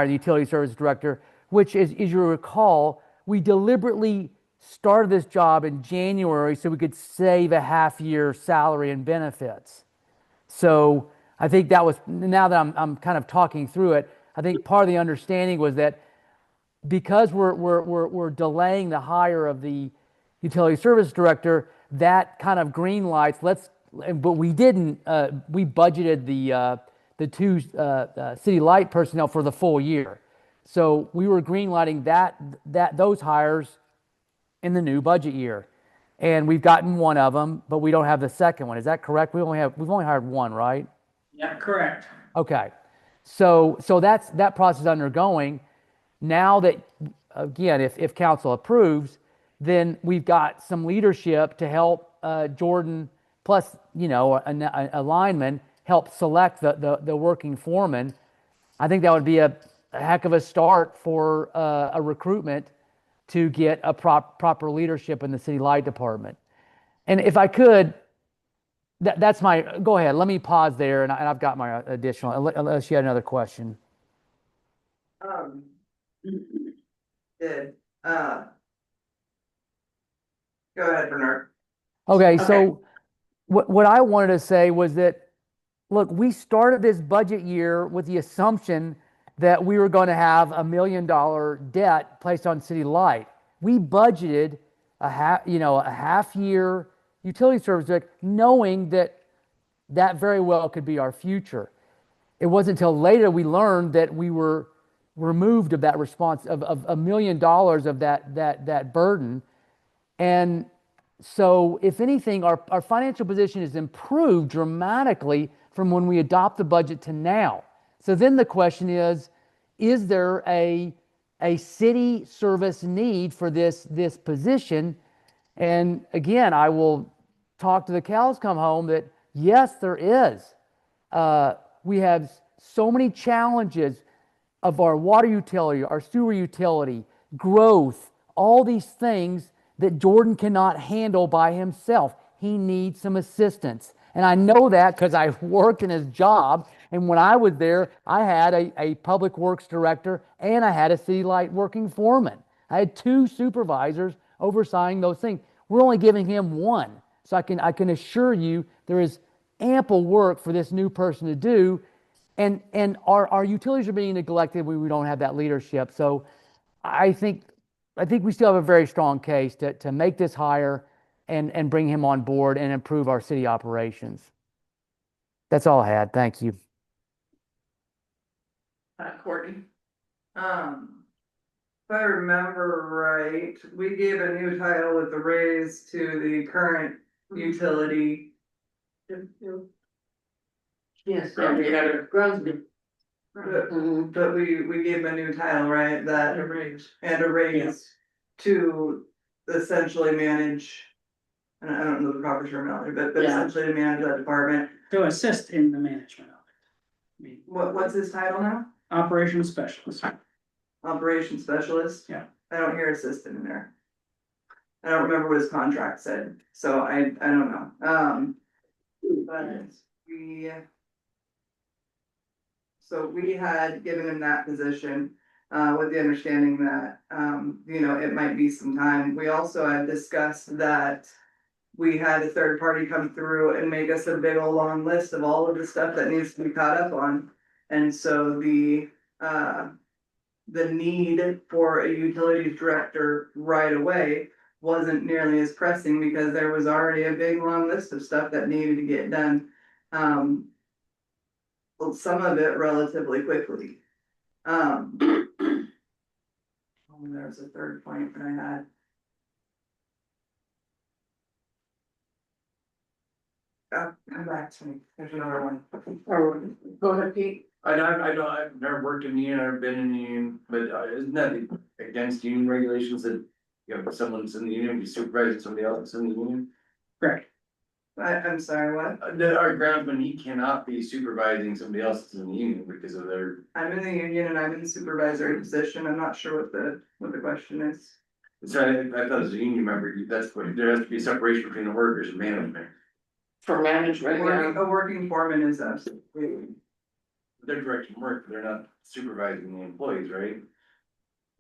the utility service director, which is, as you recall, we deliberately started this job in January so we could save a half year salary and benefits. So I think that was, now that I'm kind of talking through it, I think part of the understanding was that because we're delaying the hire of the utility service director, that kind of green lights, but we didn't, we budgeted the two city light personnel for the full year. So we were green lighting those hires in the new budget year. And we've gotten one of them, but we don't have the second one. Is that correct? We've only hired one, right? Yeah, correct. Okay. So that process undergoing. Now that, again, if council approves, then we've got some leadership to help Jordan, plus, a lineman, help select the working foreman. I think that would be a heck of a start for a recruitment to get a proper leadership in the city light department. And if I could, that's my, go ahead, let me pause there, and I've got my additional, unless you had another question. Did, go ahead, Bernard. Okay, so what I wanted to say was that, look, we started this budget year with the assumption that we were going to have $1 million debt placed on City Light. We budgeted a half year utility service debt, knowing that very well could be our future. It wasn't until later we learned that we were removed of that response of $1 million of that burden. And so, if anything, our financial position has improved dramatically from when we adopt the budget to now. So then the question is there a city service need for this position? And again, I will talk to the cows come home that yes, there is. We have so many challenges of our water utility, our sewer utility, growth, all these things that Jordan cannot handle by himself. He needs some assistance. And I know that because I worked in his job. And when I was there, I had a public works director and I had a city light working foreman. I had two supervisors overseeing those things. We're only giving him one. So I can assure you there is ample work for this new person to do. And our utilities are being neglected when we don't have that leadership. So I think we still have a very strong case to make this hire and bring him on board and improve our city operations. That's all I had. Thank you. Courtney. If I remember right, we gave a new title with the raise to the current utility. Yes, Groundsman. But we gave him a new title, right? That A raise. and a raise to essentially manage. And I don't know the proper terminology, but Yeah. essentially to manage that department. To assist in the management of it. I mean, What's his title now? operations specialist. Operations specialist? Yeah. I don't hear assistant in there. I don't remember what his contract said, so I don't know. But we had given him that position. with the understanding that, you know, it might be some time. We also had discussed that we had a third party come through and make us a big old long list of all of the stuff that needs to be caught up on. And so the need for a utilities director right away wasn't nearly as pressing because there was already a big long list of stuff that needed to get done. Well, some of it relatively quickly. There was a third point that I had. Come back to me, there's another one. Or, go ahead, Pete. I've never worked in the union, I've been in the union, but isn't that against union regulations that, you know, if someone's in the union, be supervising somebody else that's in the union? Correct. I'm sorry, what? Our groundsman, he cannot be supervising somebody else that's in the union because of their. I'm in the union and I'm in supervisory position, I'm not sure what the question is. So I thought as a union member, that's what, there has to be separation between the workers and management. For management, yeah. A working foreman is absolutely. They're directing work, but they're not supervising the employees, right?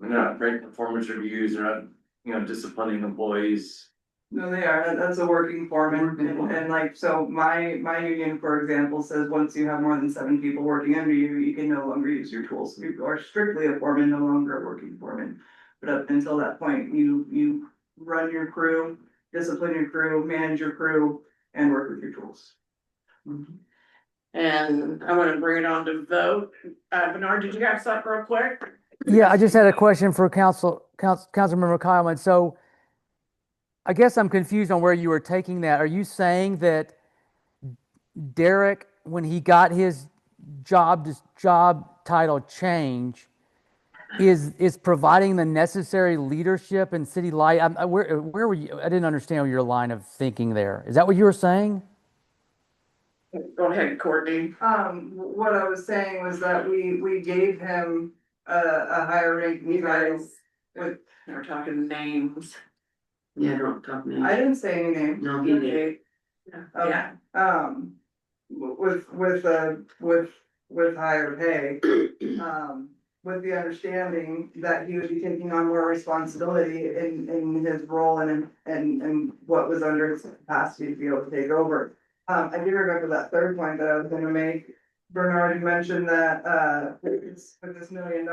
They're not writing performance reviews, they're not, you know, disciplining employees. No, they are, that's a working foreman, and like, so my union, for example, says once you have more than 7 people working under you, you can no longer use your tools. You are strictly a foreman, no longer a working foreman. But up until that point, you run your crew, discipline your crew, manage your crew, and work with your tools. And I wanna bring it on to vote. Bernard, did you have something real quick? Yeah, I just had a question for Councilmember Kyleman. So I guess I'm confused on where you were taking that. Are you saying that Derek, when he got his job title change, is providing the necessary leadership in city light? Where were you? I didn't understand your line of thinking there. Is that what you were saying? Go ahead, Courtney. What I was saying was that we gave him a higher ranking title. We're talking names. Yeah, don't talk names. I didn't say any names. No, he did. Okay. With higher pay, with the understanding that he would be taking on more responsibility in his role and what was under his capacity to be able to take over. I do remember that third point that I was gonna make. Bernard, you mentioned that, with this $1 million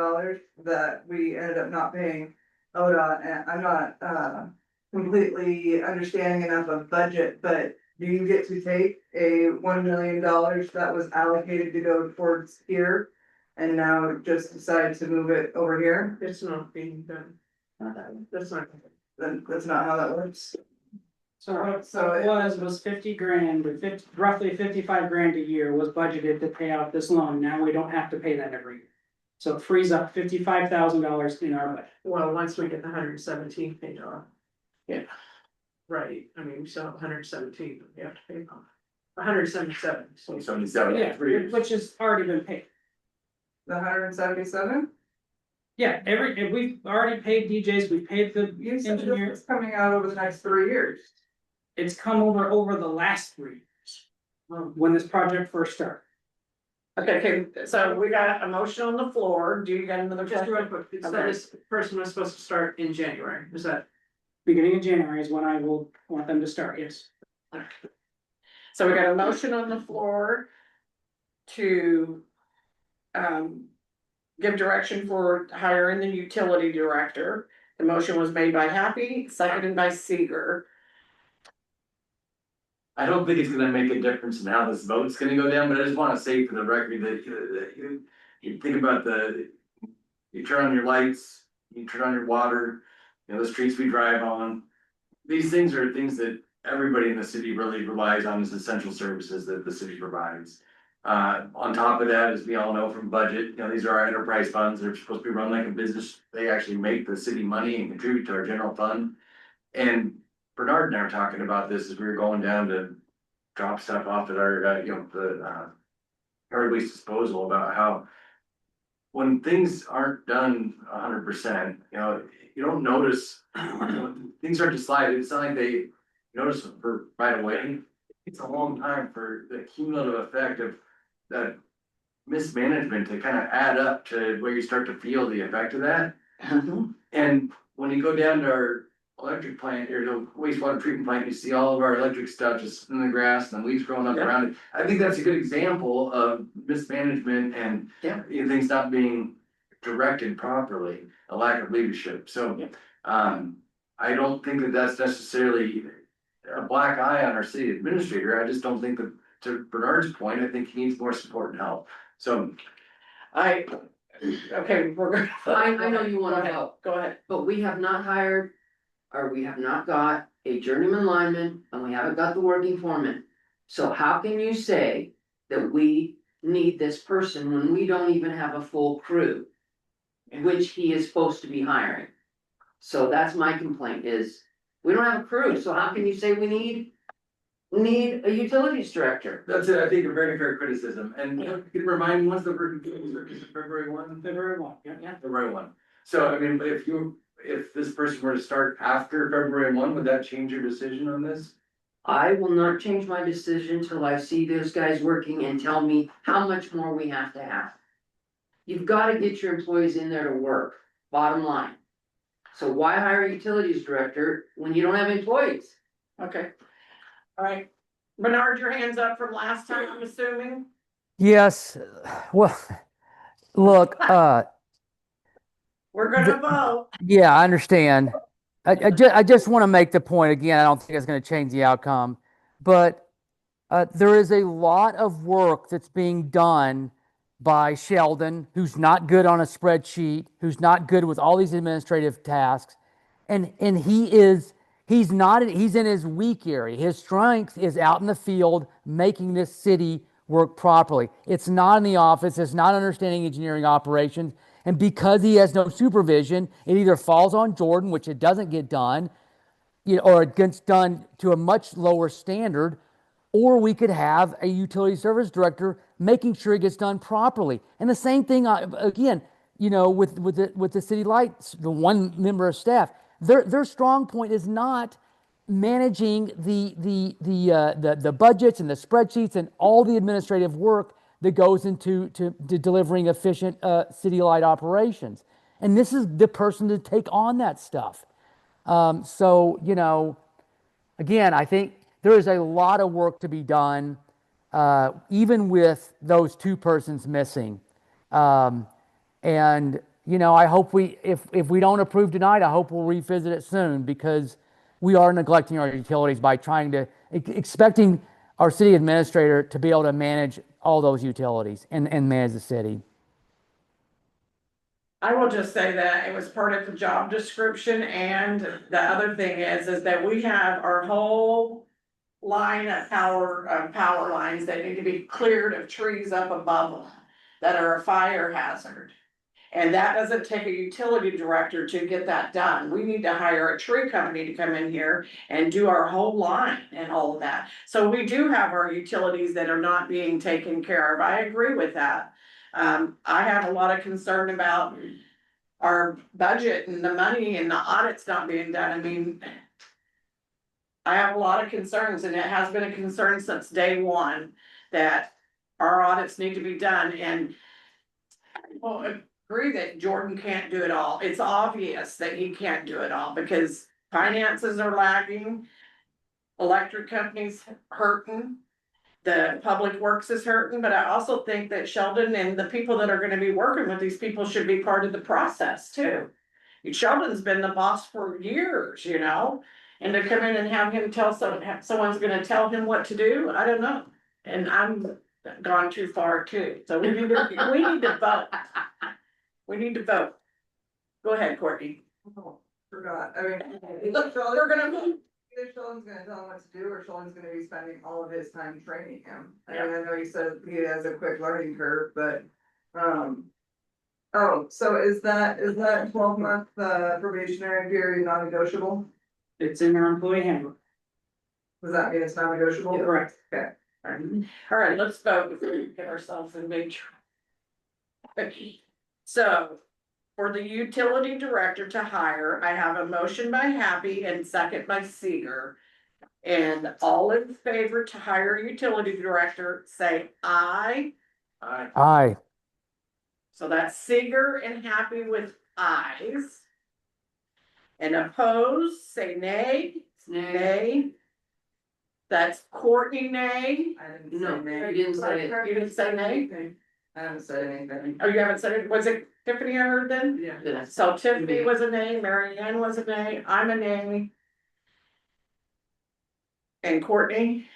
that we ended up not paying ODOT, and I'm not, completely understanding enough of budget, but do you get to take a $1 million that was allocated to go towards here and now just decide to move it over here? It's not being done. That's not. Then that's not how that works. So it was 50 grand, or roughly 55 grand a year was budgeted to pay out this loan. Now we don't have to pay that every year. So it frees up $55,000 in our budget. Well, once we get the 117 paid off. Yeah. Right, I mean, we still have 117, but we have to pay off. 177, so. 77, Yeah, 3 years. which has already been paid. The 177? Yeah, we've already paid DJs, we've paid the You said engineer. it's coming out over the next 3 years. It's come over the last 3 years. When this project first started. Okay, so we got a motion on the floor, do you got another? Just real quick, so this person was supposed to start in January, is that? Beginning of January is when I will want them to start, yes. So we got a motion on the floor to give direction for hiring the utility director. The motion was made by Happy, seconded by Seeger. I don't think it's gonna make a difference in how this vote's gonna go down, but I just wanna say for the record that you think about you turn on your lights, you turn on your water, you know, the streets we drive on. These things are things that everybody in the city really relies on as essential services that the city provides. On top of that, as we all know from budget, you know, these are our enterprise funds, they're supposed to be run like a business. They actually make the city money and contribute to our general fund. And Bernard and I were talking about this as we were going down to drop stuff off at our, you know, the yard waste disposal, about how when things aren't done 100%, you know, you don't notice, things start to slide. It's not like they notice them for right away. It's a long time for the cumulative effect of that mismanagement to kind of add up to where you start to feel the effect of that. And when you go down to our electric plant or the wastewater treatment plant, you see all of our electric stuff just in the grass and the leaves growing up around it. I think that's a good example of mismanagement and things not being directed properly, a lack of leadership. So, I don't think that that's necessarily a black eye on our city administrator. I just don't think that, to Bernard's point, I think he needs more support and help. So, Okay, we're gonna. I know you wanna Go ahead. vote. Go ahead. But we have not hired, or we have not got a journeyman lineman, and we haven't got the working foreman. So how can you say that we need this person when we don't even have a full crew? Which he is supposed to be hiring. So that's my complaint is, we don't have a crew, so how can you say we need a utilities director? that's it, I think a very fair criticism, and you can remind me, when's the working is it February 1? February 1, yeah. February 1. So, I mean, if this person were to start after February 1, would that change your decision on this? I will not change my decision till I see those guys working and tell me how much more we have to have. You've gotta get your employees in there to work, bottom line. So why hire a utilities director when you don't have employees? Okay. All right. Bernard, your hands up from last time, I'm assuming? Yes, well, look, We're gonna vote. yeah, I understand. I just want to make the point again, I don't think it's going to change the outcome, but there is a lot of work that's being done by Sheldon, who's not good on a spreadsheet, who's not good with all these administrative tasks, and he's in his weak area. His strength is out in the field making this city work properly. It's not in the office, it's not understanding engineering operations. And because he has no supervision, it either falls on Jordan, which it doesn't get done, or it gets done to a much lower standard, or we could have a utility service director making sure it gets done properly. And the same thing again, with the city lights, the one member of staff, their strong point is not managing the budgets and the spreadsheets and all the administrative work that goes into delivering efficient city light operations. And this is the person to take on that stuff. So, again, I think there is a lot of work to be done, even with those two persons missing. And, I hope if we don't approve tonight, I hope we'll revisit it soon, because we are neglecting our utilities by expecting our city administrator to be able to manage all those utilities and manage the city. I will just say that it was part of the job description, and the other thing is that we have our whole line of power lines that need to be cleared of trees up above them that are a fire hazard. And that doesn't take a utility director to get that done. We need to hire a tree company to come in here and do our whole line and all of that. So we do have our utilities that are not being taken care of. I agree with that. I have a lot of concern about our budget and the money and the audits not being done. I mean, I have a lot of concerns, and it has been a concern since day one that our audits need to be done. And I agree that Jordan can't do it all. It's obvious that he can't do it all because finances are lagging, electric companies hurting, the public works is hurting, but I also think that Sheldon and the people that are gonna be working with these people should be part of the process too. Sheldon's been the boss for years, and to come in and have him someone's gonna tell him what to do, I don't know. And I'm gone too far too, so we need to vote. We need to vote. Go ahead, Courtney. Forgot, I mean. We're gonna vote. Either Sheldon's gonna tell him what to do, or Sheldon's gonna be spending all of his time training him. I mean, I know he said he has a quick learning curve, but, so is that 12-month probationary period non-negotiable? It's in our employee handbook. Does that mean it's non-negotiable? Yeah, correct. Okay. All right, let's vote before we get ourselves in big trouble. So, for the utility director to hire, I have a motion by Happy and second by Seeger. And all in favor to hire a utility director, say aye. Aye. So that's Seeger and Happy with ayes. And opposed, say nay. Nay. That's Courtney, nay. I didn't No, say nay. you didn't say it. You didn't say nay? I haven't said anything. Oh, you haven't said it? Was it Tiffany I heard then? Yeah. So Tiffany was a nay, Mary Ann was a nay, I'm a nay. And Courtney,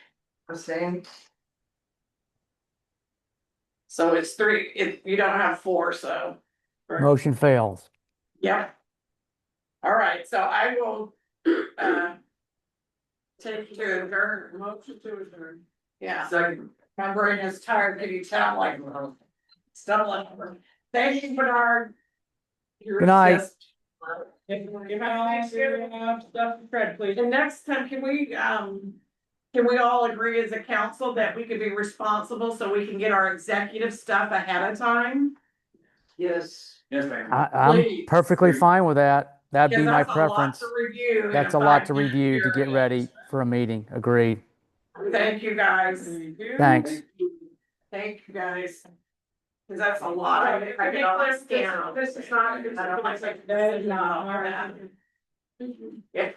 Abstain. so it's three, you don't have four, so. Motion fails. Yep. All right, so I will, take to adjourn, motion to adjourn. Yeah, Second. my brain is tired, can you tell, like, stumbling over. Thank you, Bernard. You're Good night. just- Stuff to Fred, please. And next time, can we all agree as a council that we could be responsible so we can get our executive stuff ahead of time? Yes. Yes, ma'am. I'm Please. perfectly fine with that. That'd be Because my that's a lot preference. to review. in That's a lot to 5-minute review to get period. ready for a meeting. Agreed. Thank you, guys. Thanks. Thank you, guys. Cause that's a lot. I can always scan. This is not. I don't think so. No. Yeah.